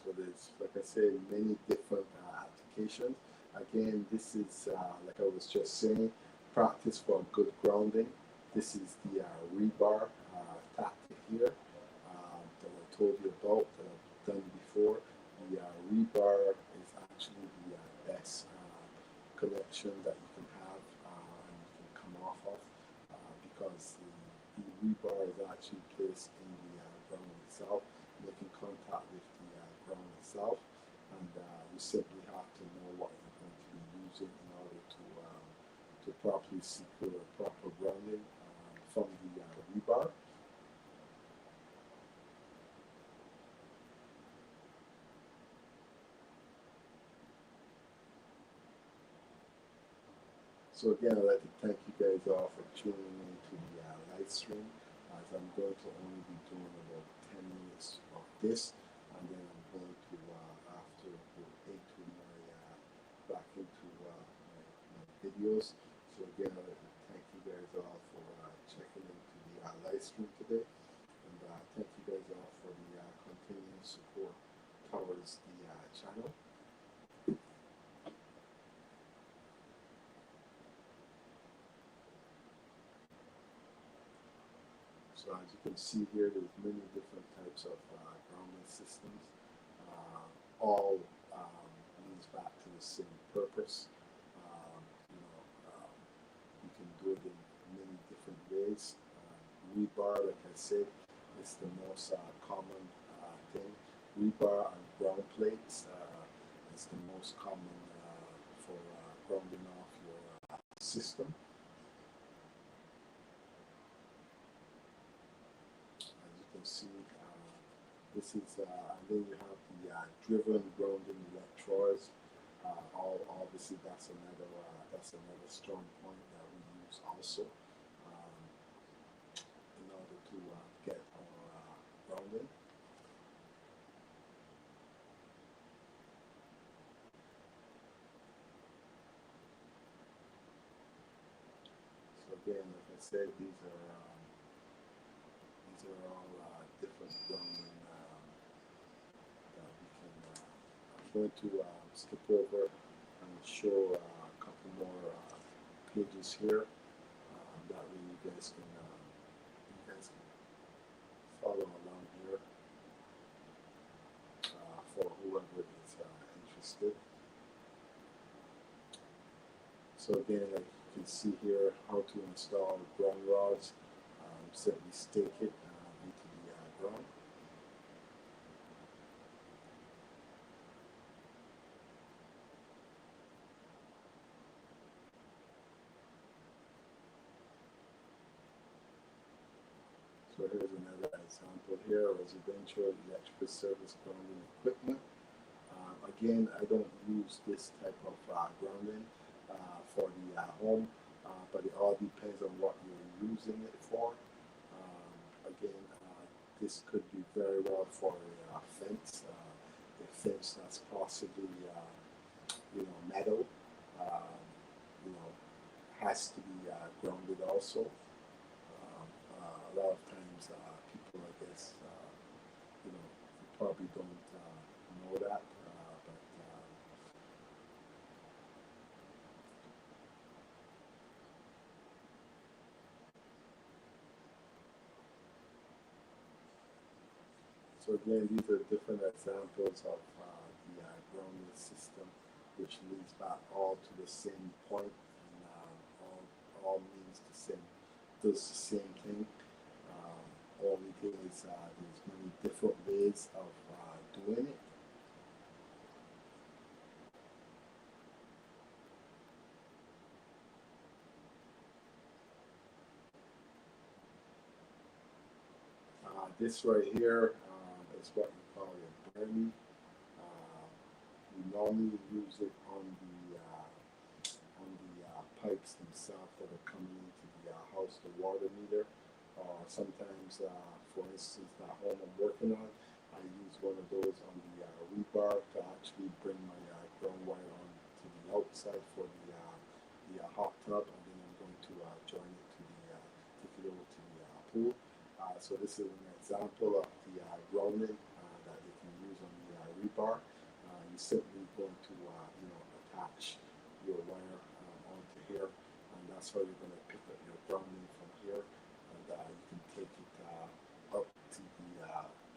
So there's, like I said, many different applications. Again, this is, like I was just saying, practice for good grounding. This is the rebar tactic here that I told you about, that I've done before. The rebar is actually the best connection that you can have and you can come off of because the rebar is actually placed in the ground itself, making contact with the ground itself, and you simply have to know what you're going to be using in order to properly secure proper grounding from the rebar. So again, I'd like to thank you guys all for tuning in to the live stream, as I'm going to only be doing about 10 minutes of this, and then I'm going to, after, go into back into my videos. So again, I'd like to thank you guys all for checking into the live stream today, and thank you guys all for the continuing support towards the channel. So as you can see here, there's many different types of grounding systems. All leads back to the same purpose. You can do it in many different ways. Rebar, like I said, is the most common thing. Rebar and ground plates is the most common for grounding off your system. As you can see, this is, and then you have the driven grounding electrodes. Obviously, that's another strong point that we use also in order to get our grounding. So again, like I said, these are all different grounding that we can. I'm going to skip over and show a couple more pages here. That way you guys can follow along here for whoever is interested. So again, like you can see here, how to install ground rods. Simply stake it into the ground. So here's another example here, residential electrical service grounding equipment. Again, I don't use this type of grounding for the home, but it all depends on what you're using it for. Again, this could be very well for a fence, a fence that's possibly metal, has to be grounded also. A lot of times people, I guess, probably don't know that, but so again, these are different examples of the grounding system, which leads back all to the same point, and all means the same, does the same thing. Only thing is there's many different ways of doing it. This right here is what we call a burnie. We normally use it on the pipes themselves that are coming into the house, the water meter. Sometimes, for instance, the home I'm working on, I use one of those on the rebar to actually bring my ground wire on to the outside for the hot tub, and then I'm going to join it to take it over to the pool. So this is an example of the grounding that you can use on the rebar. You're simply going to attach your wire onto here, and that's how you're going to pick up your grounding from here, and you can take it up to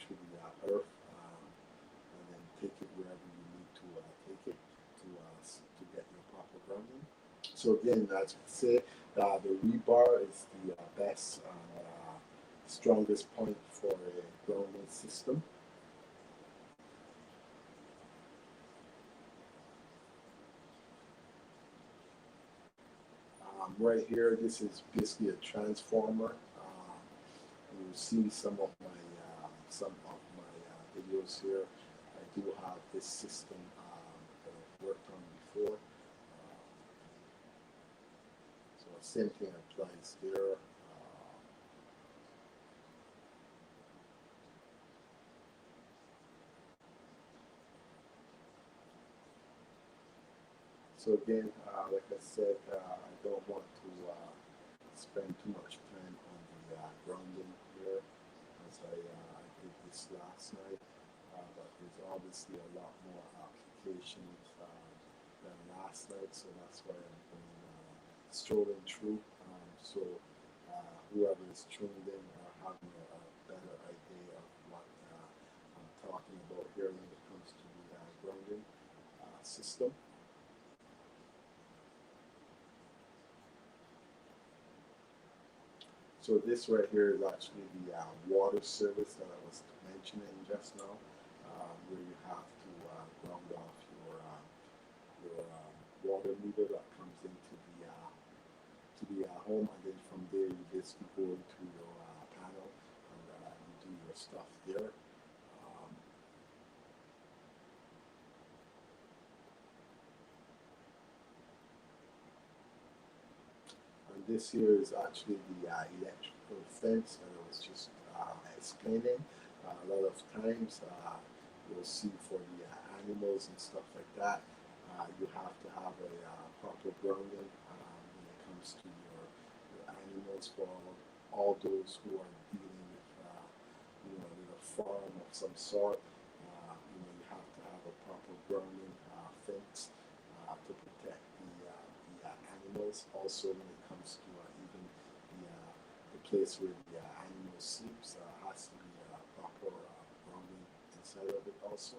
the earth, and then take it wherever you need to take it to get your proper grounding. So again, as you say, the rebar is the best strongest point for a grounding system. Right here, this is basically a transformer. You'll see some of my videos here. I do have this system that I've worked on before. So same thing applies there. So again, like I said, I don't want to spend too much time on the grounding here, as I did this last night, but there's obviously a lot more applications than last night, so that's why I'm going strolling through, so whoever is tuned in are having a better idea of what I'm talking about here when it comes to the grounding system. So this right here is actually the water service that I was mentioning just now, where you have to ground off your water meter that comes into the home, and then from there you basically go into your panel and you do your stuff there. Um, and this here is actually the electrical fence that I was just explaining. A lot of times you'll see for the animals and stuff like that, you have to have a proper grounding when it comes to your animals for all those who are dealing with with a farm of some sort. You have to have a proper grounding fence to protect the animals. Also, when it comes to even the place where the animal sleeps, has to be proper grounding inside of it also.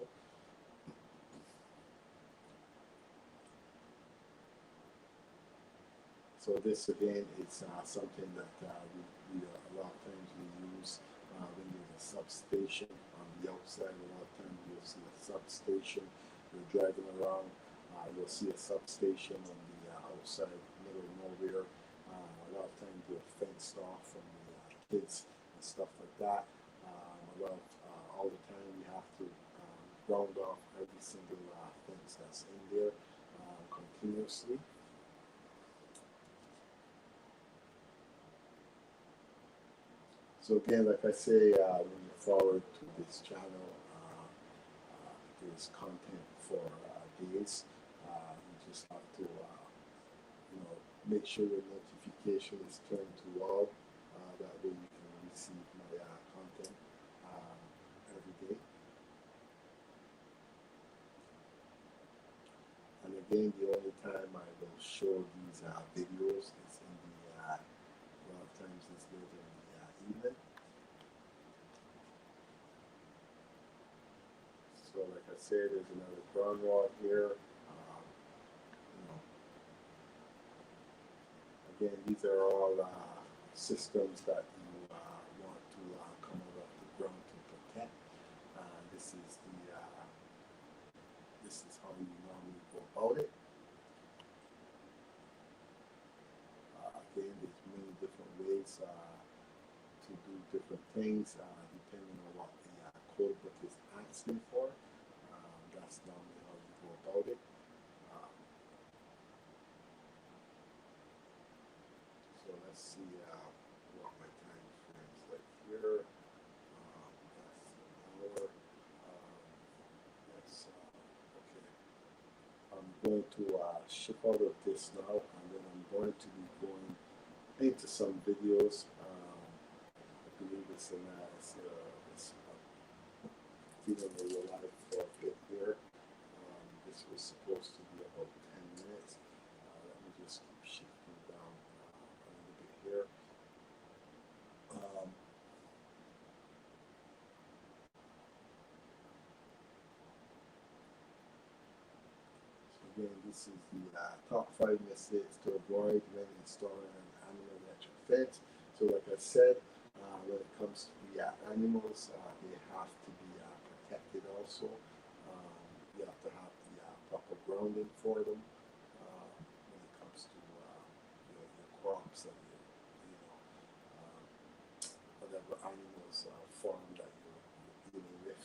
So this again is something that we a lot of times we use when there's a substation on the outside. A lot of times you'll see a substation. You're driving around, you'll see a substation on the outside, middle of nowhere. A lot of times they're fenced off from the kids and stuff like that. All the time we have to round off every single fence that's in there continuously. So again, like I say, when you forward to this channel, there's content for days. You just have to, make sure your notification is turned to all. That way you can receive my content every day. And again, the only time I will show these videos is in the, a lot of times it's later in the evening. So like I said, there's another ground rod here. Again, these are all systems that you want to come out of the ground to protect. This is how you normally go about it. Again, there's many different ways to do different things depending on what the code book is asking for. That's normally how you go about it. So let's see what my time frame is like here. That's an hour. Okay. I'm going to ship out of this now, and then I'm going to be going into some videos. I believe it's feeding the live for a bit here. This was supposed to be about 10 minutes. Let me just keep shifting down a little bit here. Again, this is the top 5 mistakes to avoid when installing an animal electric fence. So like I said, when it comes to the animals, they have to be protected also. You have to have the proper grounding for them when it comes to your crops and whatever animals farm that you're dealing with.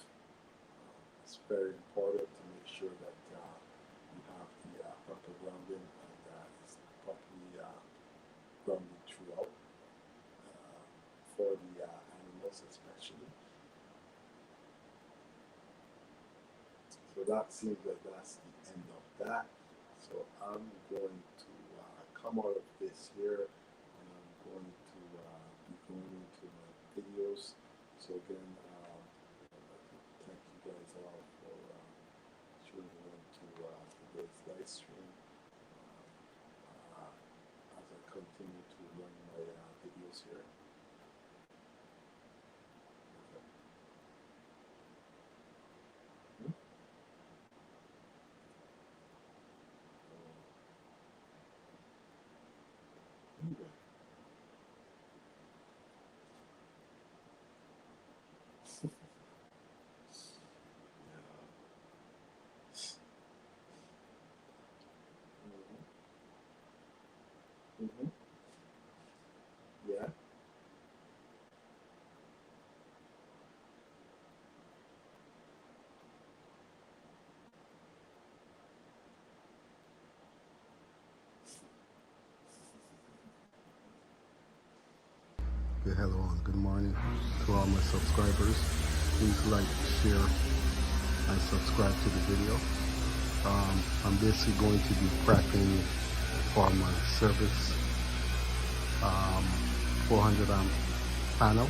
It's very important to make sure that you have the proper grounding and it's properly grounded throughout for the animals especially. So that seems like that's the end of that. So I'm going to come out of this here and I'm going to be going into my videos. So again, thank you guys all for tuning in to today's live stream as I continue to run my videos here. Okay. Mm-hmm. Okay, hello and good morning to all my subscribers. Please like, share, and subscribe to the video. I'm basically going to be prepping for my service 400 amp panel.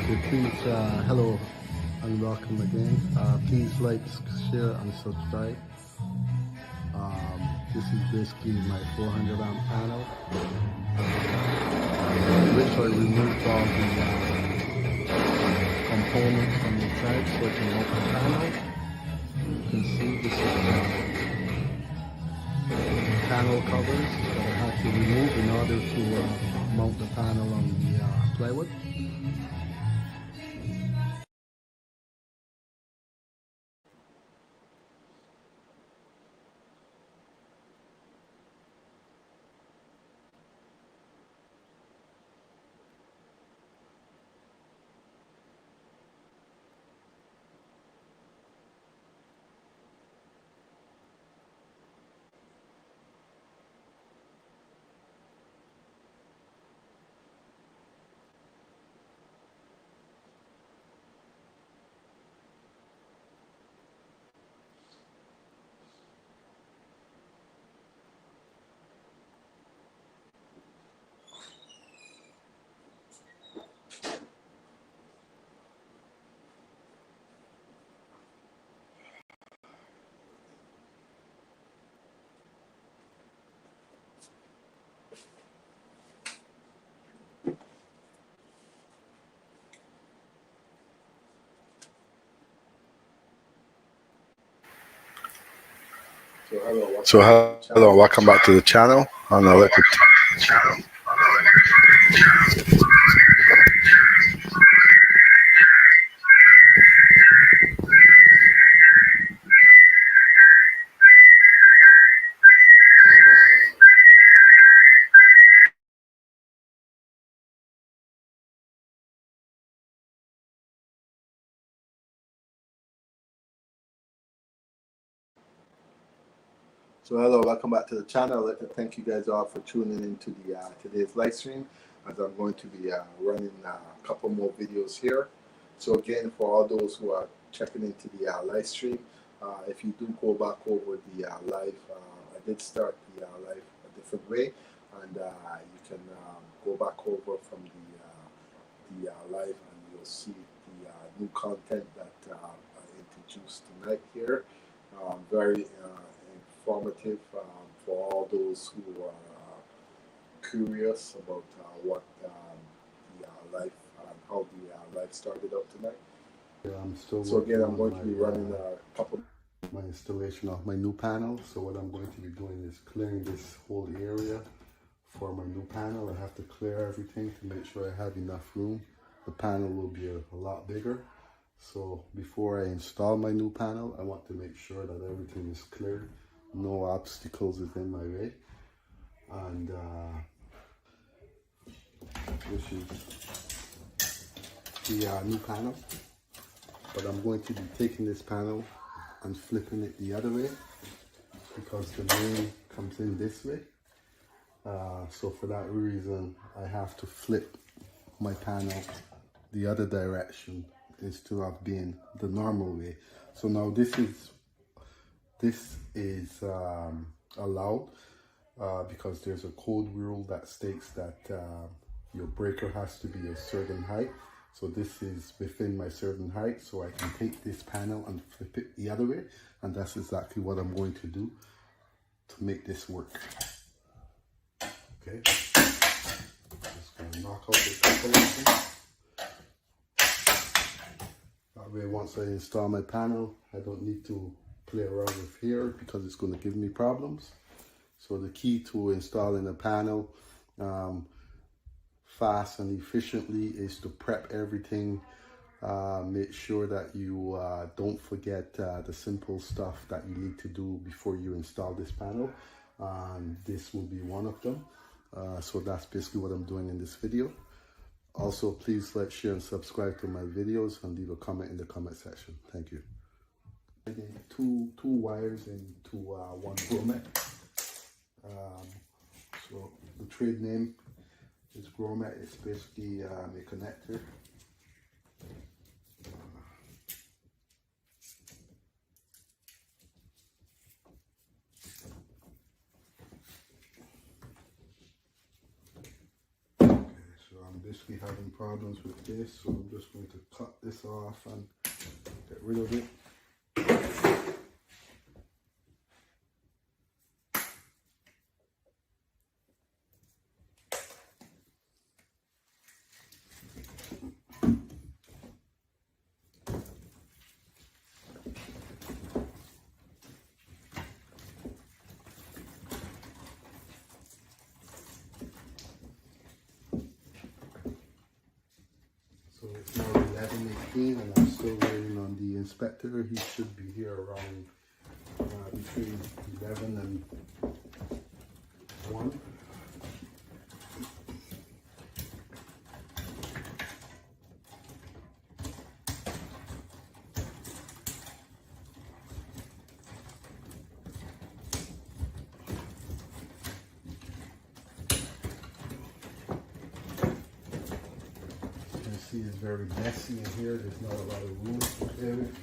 Okay, please, hello and welcome again. Please like, share, and subscribe. This is basically my 400 amp panel, which I removed all the components from the side so I can mount the panel. You can see this is the panel covers that I had to remove in order to mount the panel on the plywood. So hello, welcome back to the channel. And I'd like to So hello, welcome back to the channel. I'd like to thank you guys all for tuning into the today's live stream, as I'm going to be running a couple more videos here. So again, for all those who are checking into the live stream, if you do go back over the live, I did start the live a different way, and you can go back over from the live, and you'll see the new content that I introduced tonight here. Very informative for all those who are curious about what the life and how the life started out tonight. So again, I'm going to be running a couple my installation of my new panel. So what I'm going to be doing is clearing this whole area for my new panel. I have to clear everything to make sure I have enough room. The panel will be a lot bigger. So before I install my new panel, I want to make sure that everything is cleared, no obstacles is in my way. And this is the new panel. But I'm going to be taking this panel and flipping it the other way, because the main comes in this way. So for that reason, I have to flip my panel the other direction instead of being the normal way. So now this is allowed because there's a code rule that states that your breaker has to be a certain height. So this is within my certain height, so I can take this panel and flip it the other way, and that's exactly what I'm going to do to make this work. Okay, just gonna knock out this installation. That way, once I install my panel, I don't need to play around with here because it's going to give me problems. So the key to installing a panel fast and efficiently is to prep everything. Make sure that you don't forget the simple stuff that you need to do before you install this panel. This will be one of them. So that's basically what I'm doing in this video. Also, please like, share, and subscribe to my videos, and leave a comment in the comment section. Thank you. Two wires into one grommet. So the trade name is grommet. It's basically a connector. Okay, so I'm basically having problems with this, so I'm just going to cut this off and get rid of it. So it's now 11:18 and I'm still waiting on the inspector. He should be here around between 11 and 1. Is very messy in here. There's not a lot of room to play with.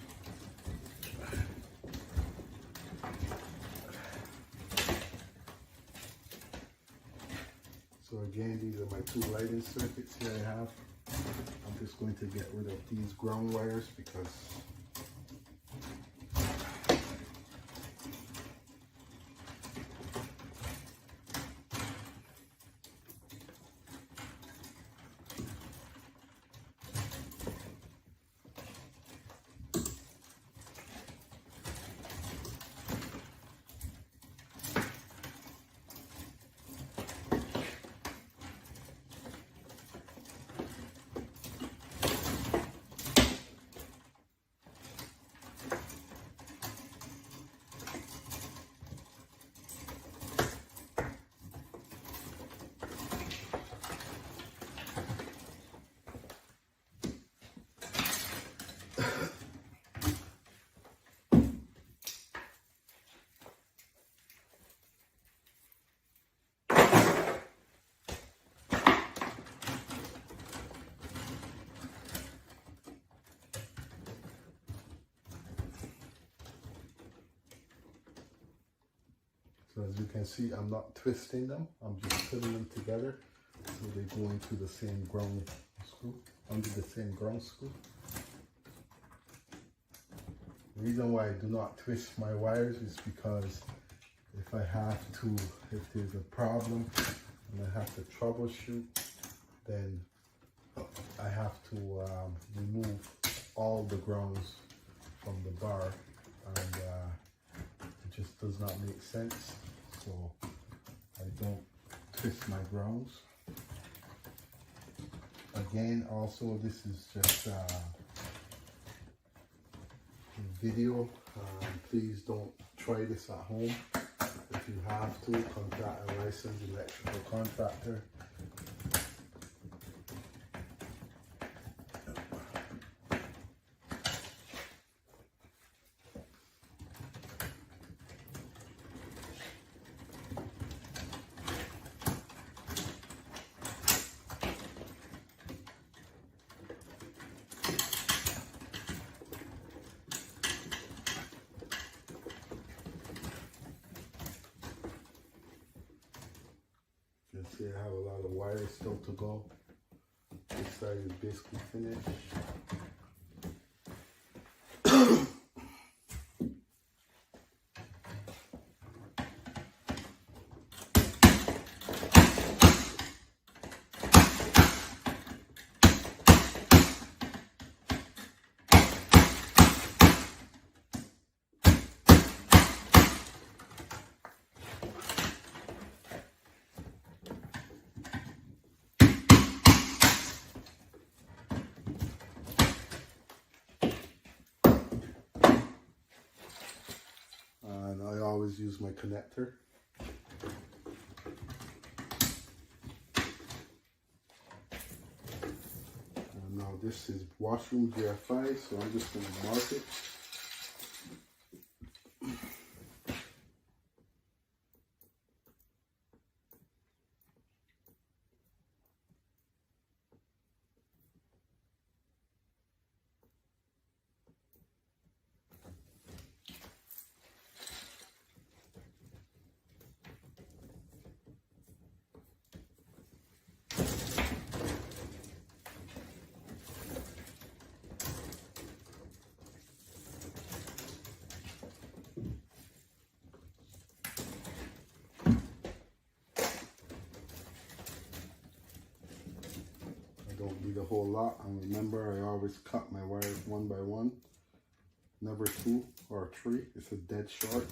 So again, these are my 2 lighting circuits here I have. I'm just going to get rid of these ground wires because so as you can see, I'm not twisting them. I'm just putting them together so they go into the same ground screw, under the same ground screw. The reason why I do not twist my wires is because if I have to, if there's a problem and I have to troubleshoot, then I have to remove all the grounds from the bar, and it just does not make sense. So I don't twist my grounds. Again, also this is just a video. Please don't try this at home. If you have to, contact a licensed electrical contractor. You can see I have a lot of wires still to go. This side is basically finished. And I always use my connector. And now this is washroom GFI, so I'm just going to mark it. don't need a whole lot. And remember, I always cut my wires one by one, never two or three. It's a dead short.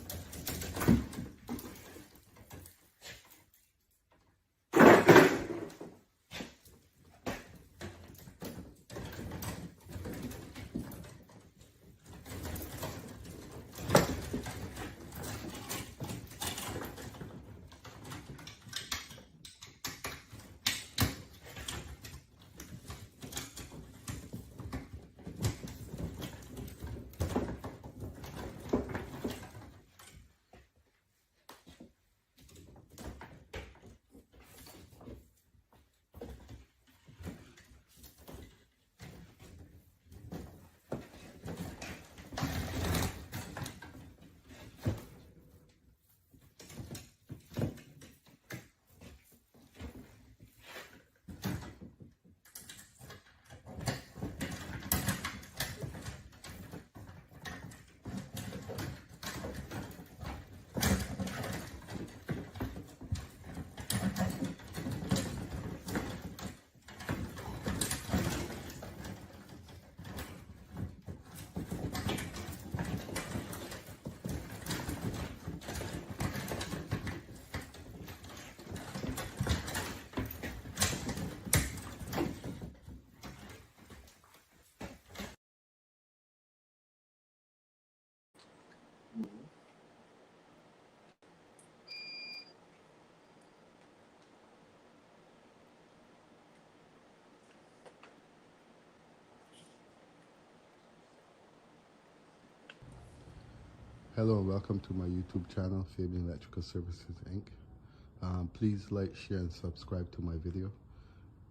Hello and welcome to my YouTube channel, Fabian Electrical Services Inc. Please like, share and subscribe to my video.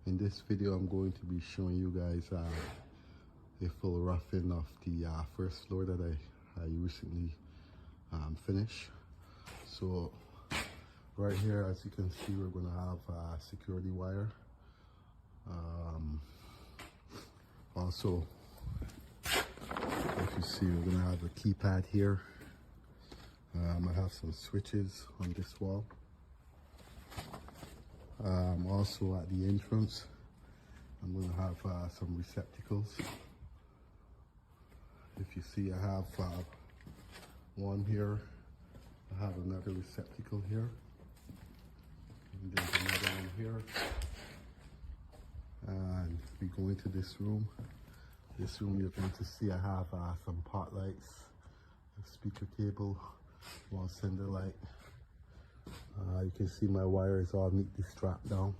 In this video I'm going to be showing you guys a full roughing of the first floor that I recently finished. So right here, as you can see, we're going to have a security wire. Also, if you see, we're going to have a keypad here. I have some switches on this wall. Also at the entrance, I'm going to have some receptacles. If you see, I have one here. I have another receptacle here. And there's another one here. And we go into this room. This room, you're going to see I have some pot lights, a speaker cable, one sender light. You can see my wire is all neatly strapped down.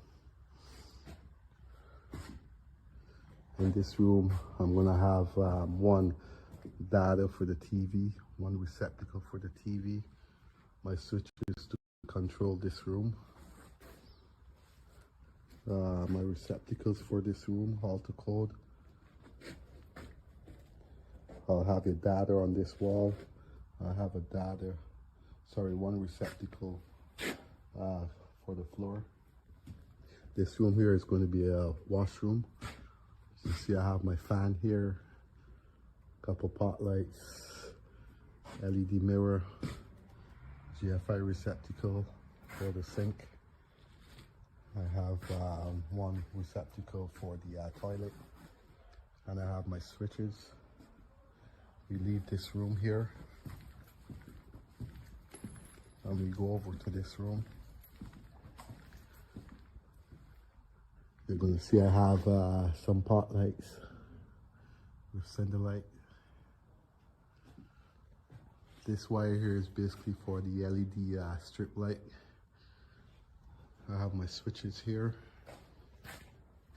In this room, I'm gonna have one data for the TV, one receptacle for the TV. My switches to control this room. My receptacles for this room, alter code. I'll have a data on this wall. I have a data, sorry, one receptacle for the floor. This room here is going to be a washroom. You see I have my fan here, couple pot lights, LED mirror, GFI receptacle for the sink. I have one receptacle for the toilet, and I have my switches. We leave this room here and we go over to this room. You're going to see I have some pot lights with sender light. This wire here is basically for the LED strip light. I have my switches here,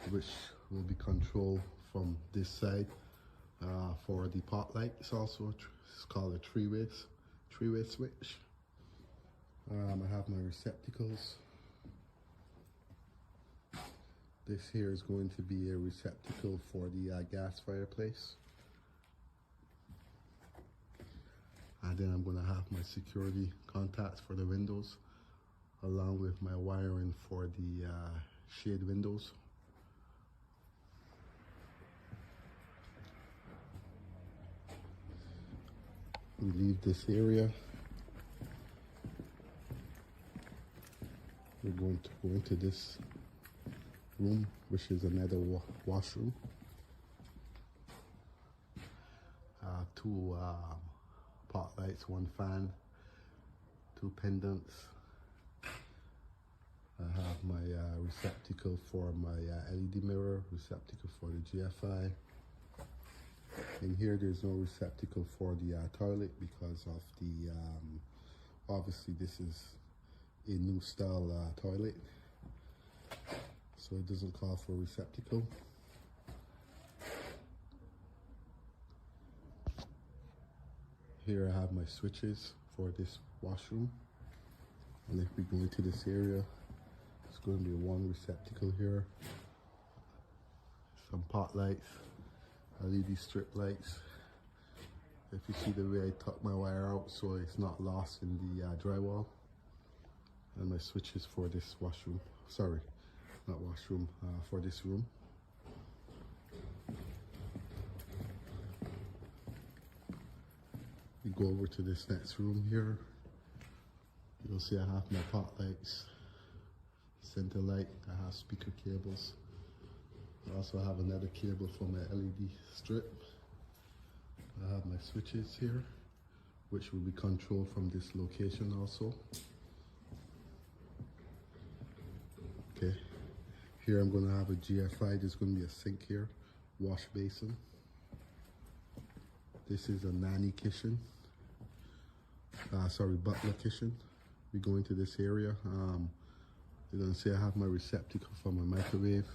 which will be controlled from this side for the pot light. It's also it's called a three-way switch. I have my receptacles. This here is going to be a receptacle for the gas fireplace. And then I'm going to have my security contacts for the windows, along with my wiring for the shade windows. We leave this area. We're going to go into this room, which is another washroom. Two pot lights, one fan, two pendants. I have my receptacle for my LED mirror, receptacle for the GFI. In here there's no receptacle for the toilet because of the, obviously this is a new style toilet, so it doesn't call for a receptacle. Here I have my switches for this washroom, and if we go into this area, it's going to be one receptacle here, some pot lights, LED strip lights. If you see the way I tuck my wire out so it's not lost in the drywall, and my switches for this washroom, sorry, not washroom, for this room. We go over to this next room here. You'll see I have my pot lights, center light, I have speaker cables. I also have another cable for my LED strip. I have my switches here, which will be controlled from this location also. Okay, here I'm going to have a GFI. There's going to be a sink here, wash basin. This is a nanny kitchen, butler kitchen. We go into this area. You're going to see I have my receptacle for my microwave.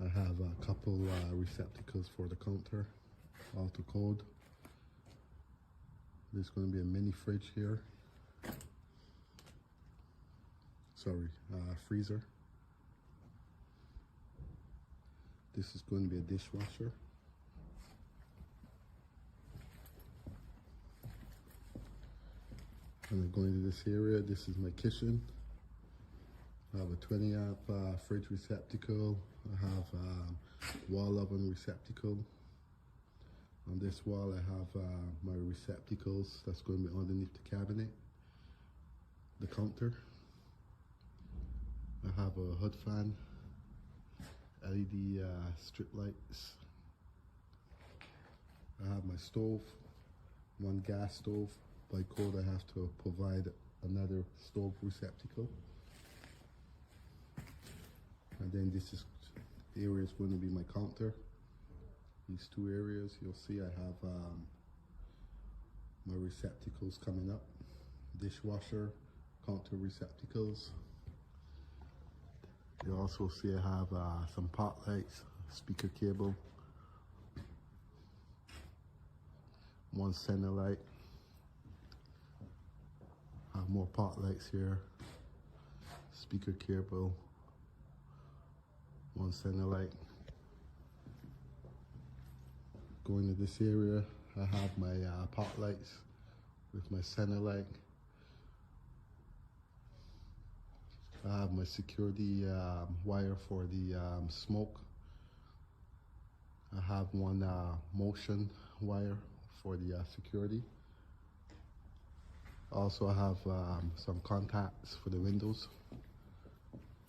I have a couple receptacles for the counter, auto code. There's going to be a mini fridge here. Freezer. This is going to be a dishwasher. And I'm going to this area. This is my kitchen. I have a 20 amp fridge receptacle. I have wall oven receptacle. On this wall I have my receptacles that's going to be underneath the cabinet, the counter. I have a hood fan, LED strip lights. I have my stove, one gas stove. By code I have to provide another stove receptacle. And then this is the area is going to be my counter. These two areas, you'll see I have my receptacles coming up. Dishwasher, counter receptacles. You also see I have some pot lights, speaker cable, one center light. I have more pot lights here, speaker cable, one center light. Going to this area, I have my pot lights with my center light. I have my security wire for the smoke. I have one motion wire for the security. Also I have some contacts for the windows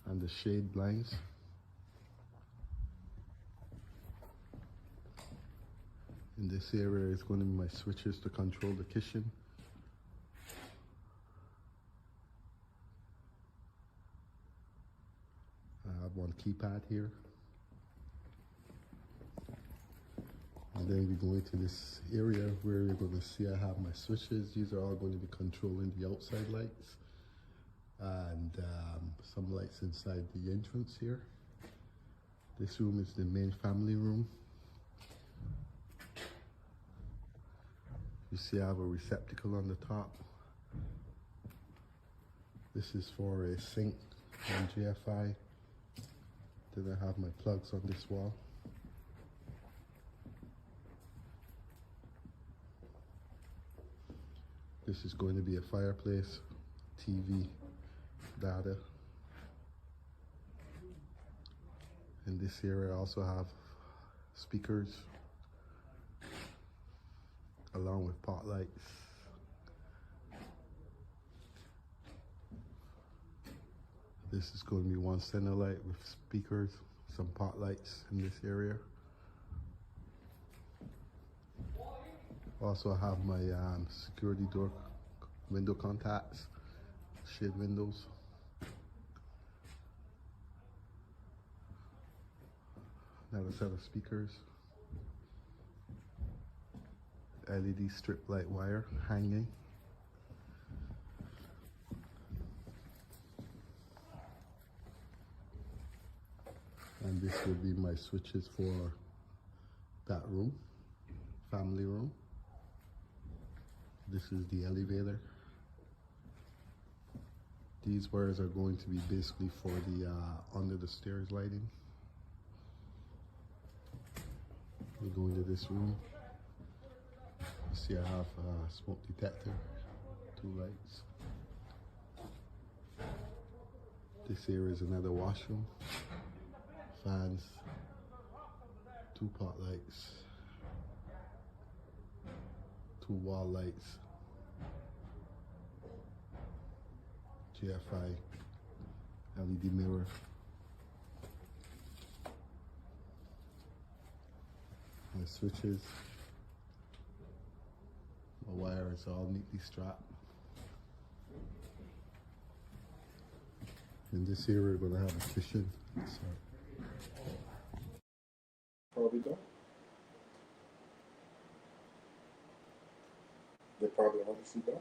and the shade blinds. In this area is going to be my switches to control the kitchen. I have one keypad here. And then we go into this area where you're going to see I have my switches. These are all going to be controlling the outside lights and some lights inside the entrance here. This room is the main family room. You see I have a receptacle on the top. This is for a sink and GFI. Then I have my plugs on this wall. This is going to be a fireplace, TV, data. In this area I also have speakers along with pot lights. This is going to be one center light with speakers, some pot lights in this area. Also, I have my security door window contacts, shade windows. Another set of speakers. LED strip light wire hanging. And this will be my switches for that room, family room. This is the elevator. These wires are going to be basically for the under the stairs lighting. We go into this room. You see I have a smoke detector, 2 lights. This area is another washroom. Fans, 2 pot lights, 2 wall lights, GFI, LED mirror. My switches, my wire is all neatly strapped. In this area, we're gonna have a kitchen. So, Probably don't. They probably honestly don't know.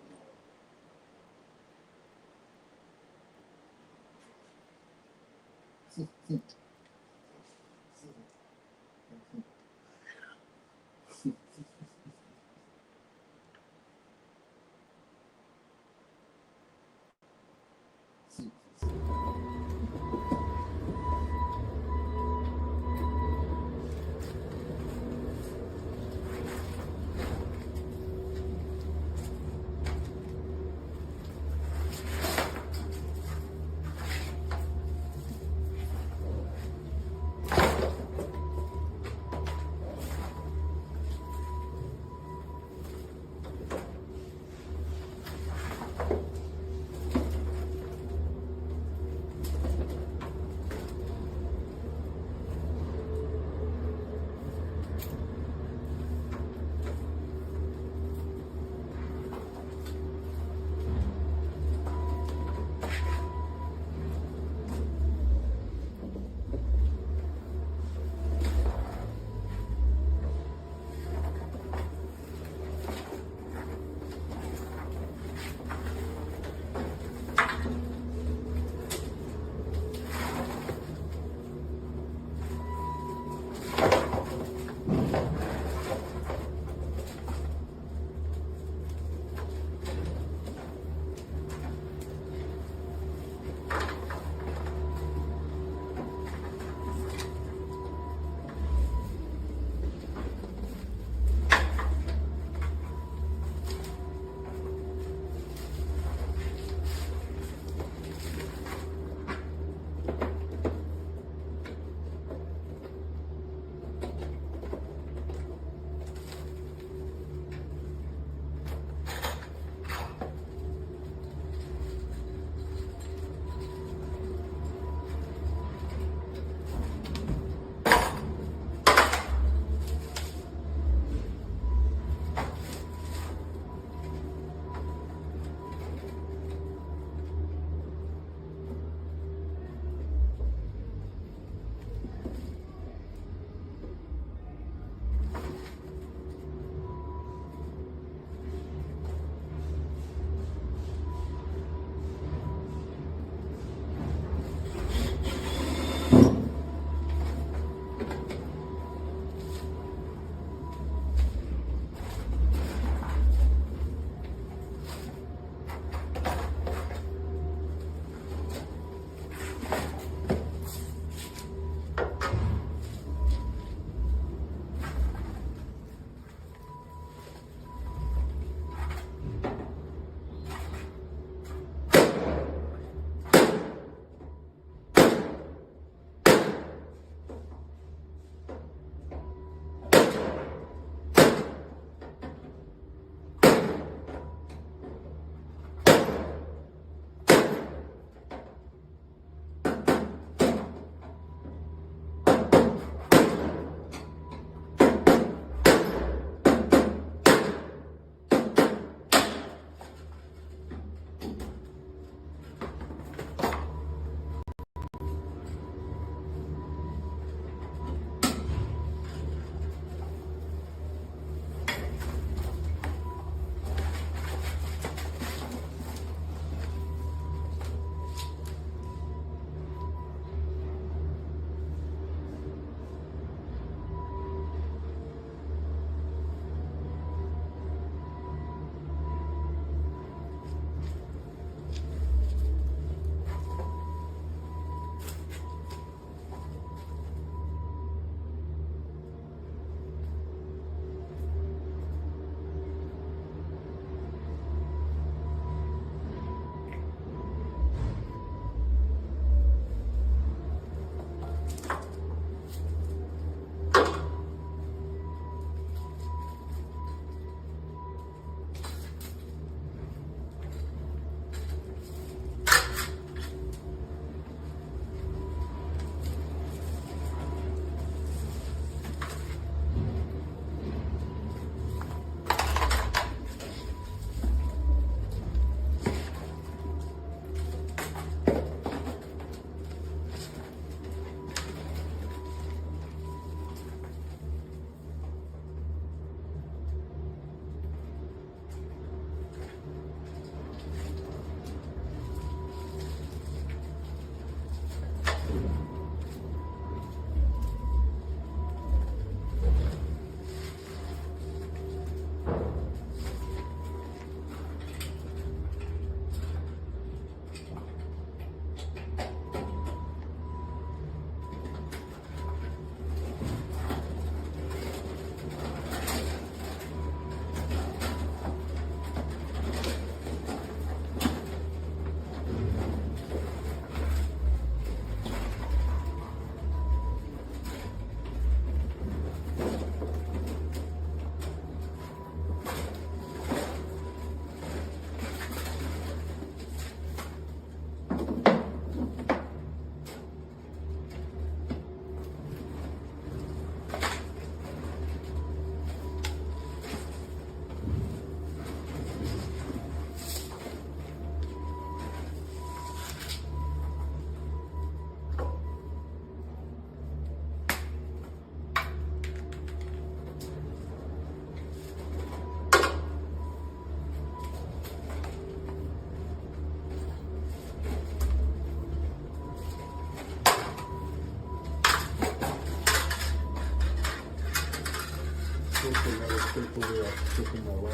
simple way of stripping my wire.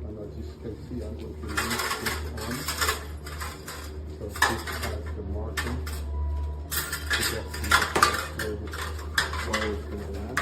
And as you can see, I'm going to leave this on. So this has the marking to get the where this wire is going to land.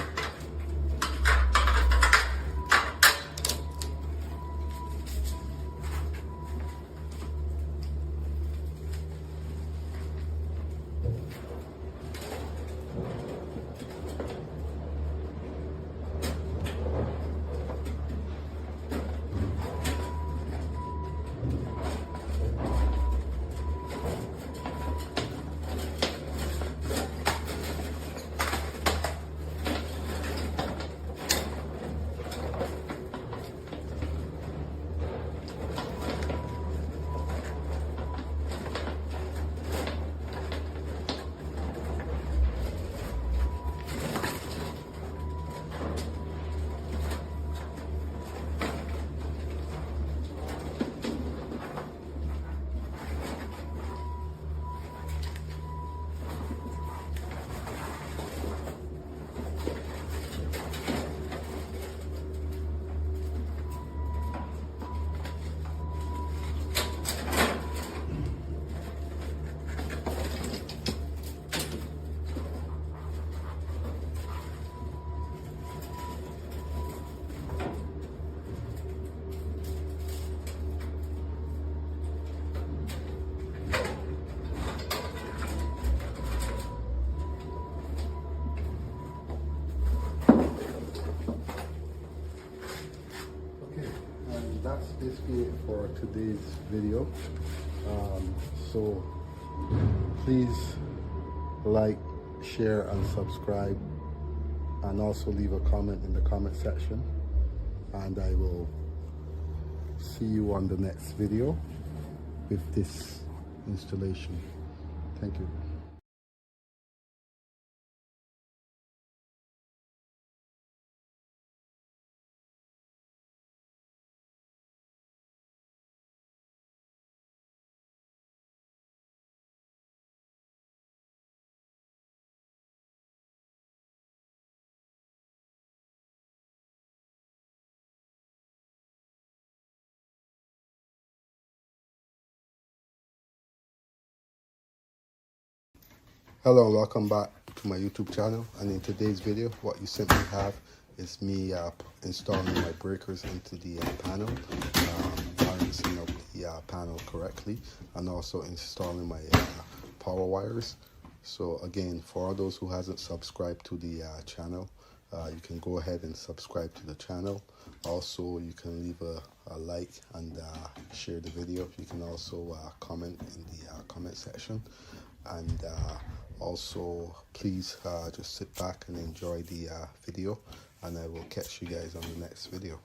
That's basically it for today's video. So please like, share and subscribe, and also leave a comment in the comment section, and I will see you on the next video with this installation. Thank you. Hello and welcome back to my YouTube channel, and in today's video what you simply have is me installing my breakers into the panel, balancing up the panel correctly, and also installing my power wires. So again, for all those who hasn't subscribed to the channel, you can go ahead and subscribe to the channel. Also, you can leave a like and share the video. You can also comment in the comment section, and also please just sit back and enjoy the video, and I will catch you guys on the next video.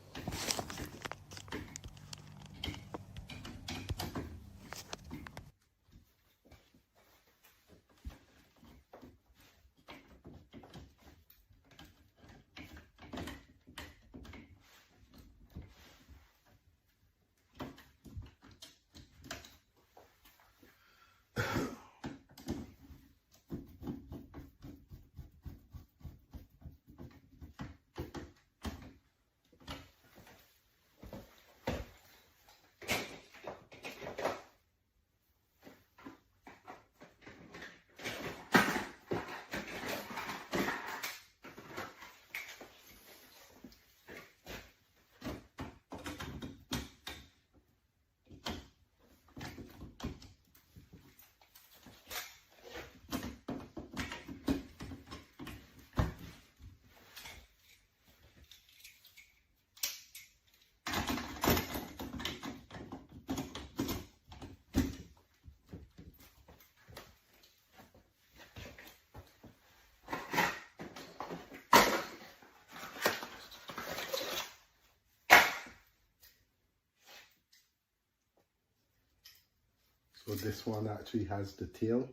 So this one actually has the tail.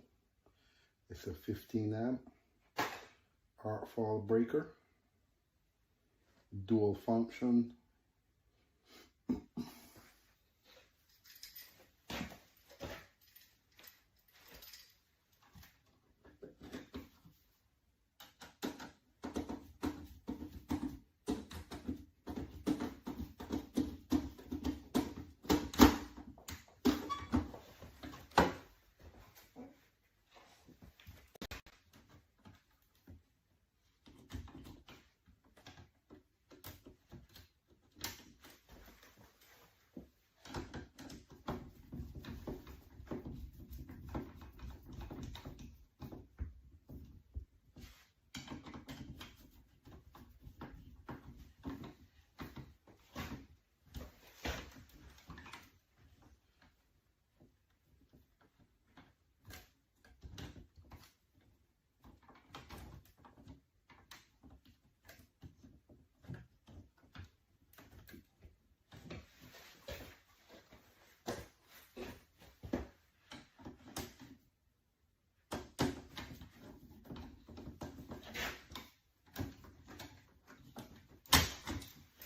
It's a 15 amp arc fall breaker, dual function.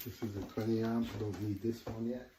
This is a 20 amp. I don't need this one yet.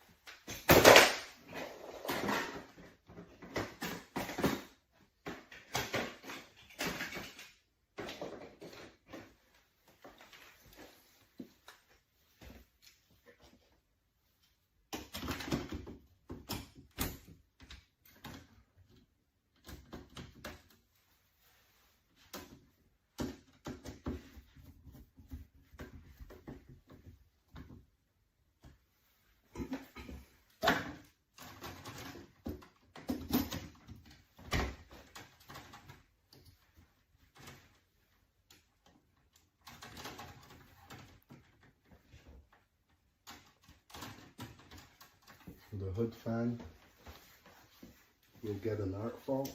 The hood fan will get an arc fault.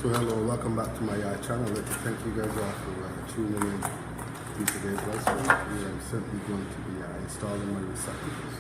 So hello, welcome back to my channel. I'd like to thank you guys all for tuning in to today's lesson. We are simply going to be installing my receptacles.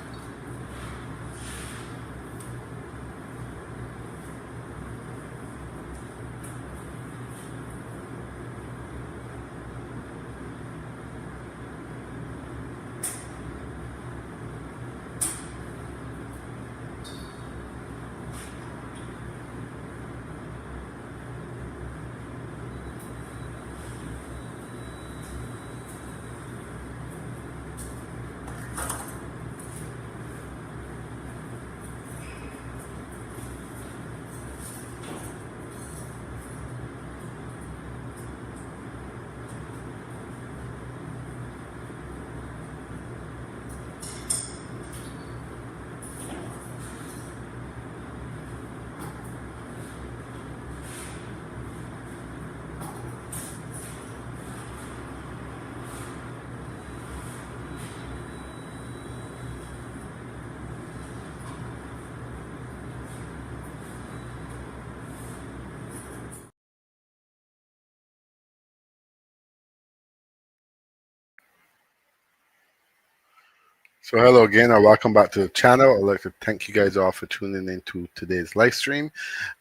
So hello again, and welcome back to the channel. I'd like to thank you guys all for tuning into today's live stream.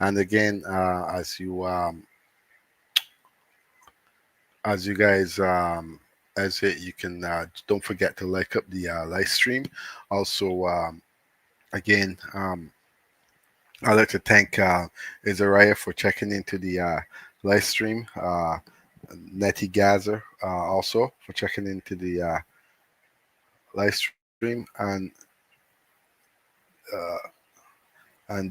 And again, as you guys exit, you can don't forget to like up the live stream. Also, again, I'd like to thank Izariah for checking into the live stream. Nettie Gazer also for checking into the live stream, and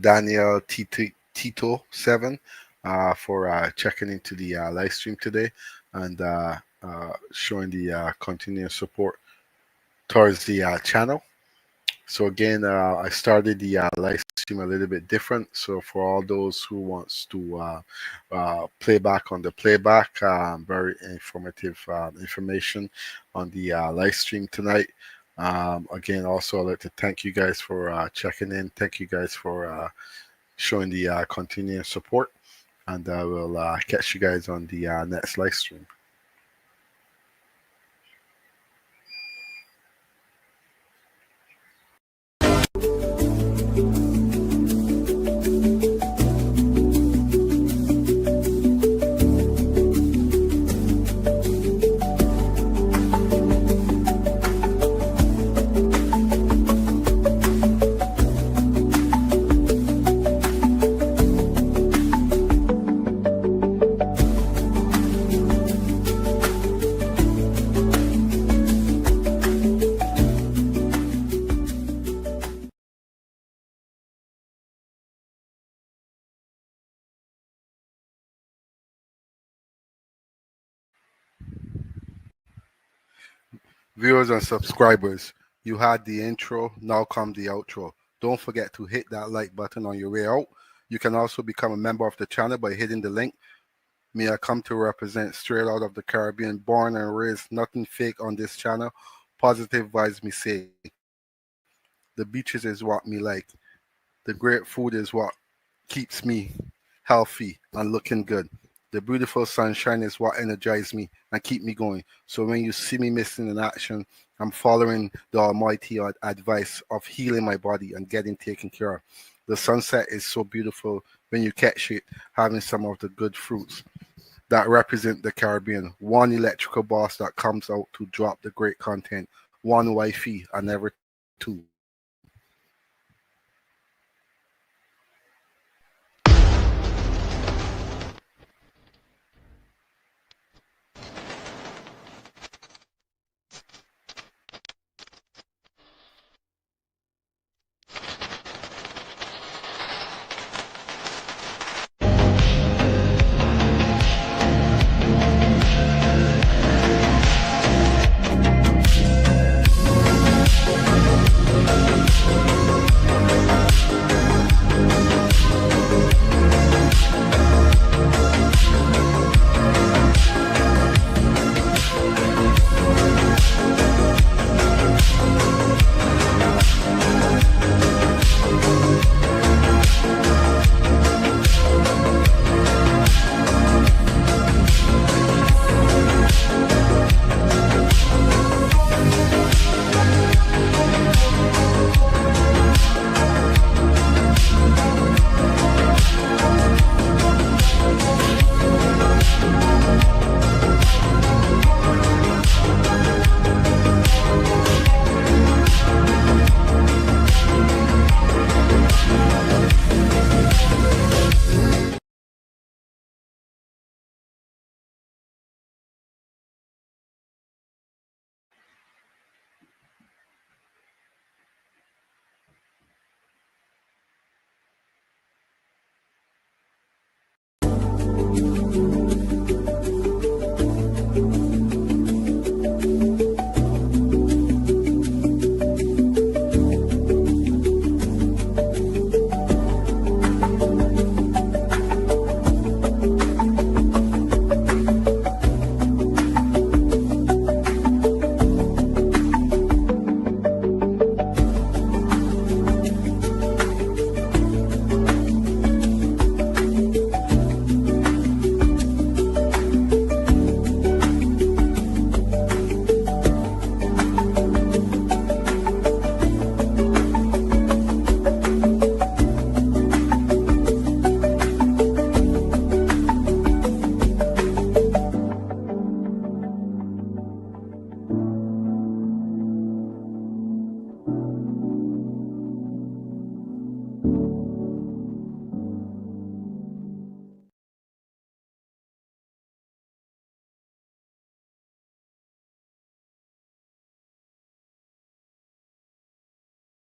Daniel Tito 7 for checking into the live stream today and showing the continuous support towards the channel. So again, I started the live stream a little bit different. So for all those who wants to play back on the playback, very informative information on the live stream tonight. Again, also I'd like to thank you guys for checking in. Thank you guys for showing the continuous support, and I will catch you guys on the next live stream. Viewers and subscribers, you had the intro, now come the outro. Don't forget to hit that like button on your way out. You can also become a member of the channel by hitting the link. Me, I come to represent straight out of the Caribbean, born and raised, nothing fake on this channel. Positive vibes, me say. The beaches is what me like. The great food is what keeps me healthy and looking good. The beautiful sunshine is what energizes me and keep me going. So when you see me missing in action, I'm following the almighty advice of healing my body and getting taken care of. The sunset is so beautiful when you catch it, having some of the good fruits that represent the Caribbean. One electrical boss that comes out to drop the great content. One wifey and never two.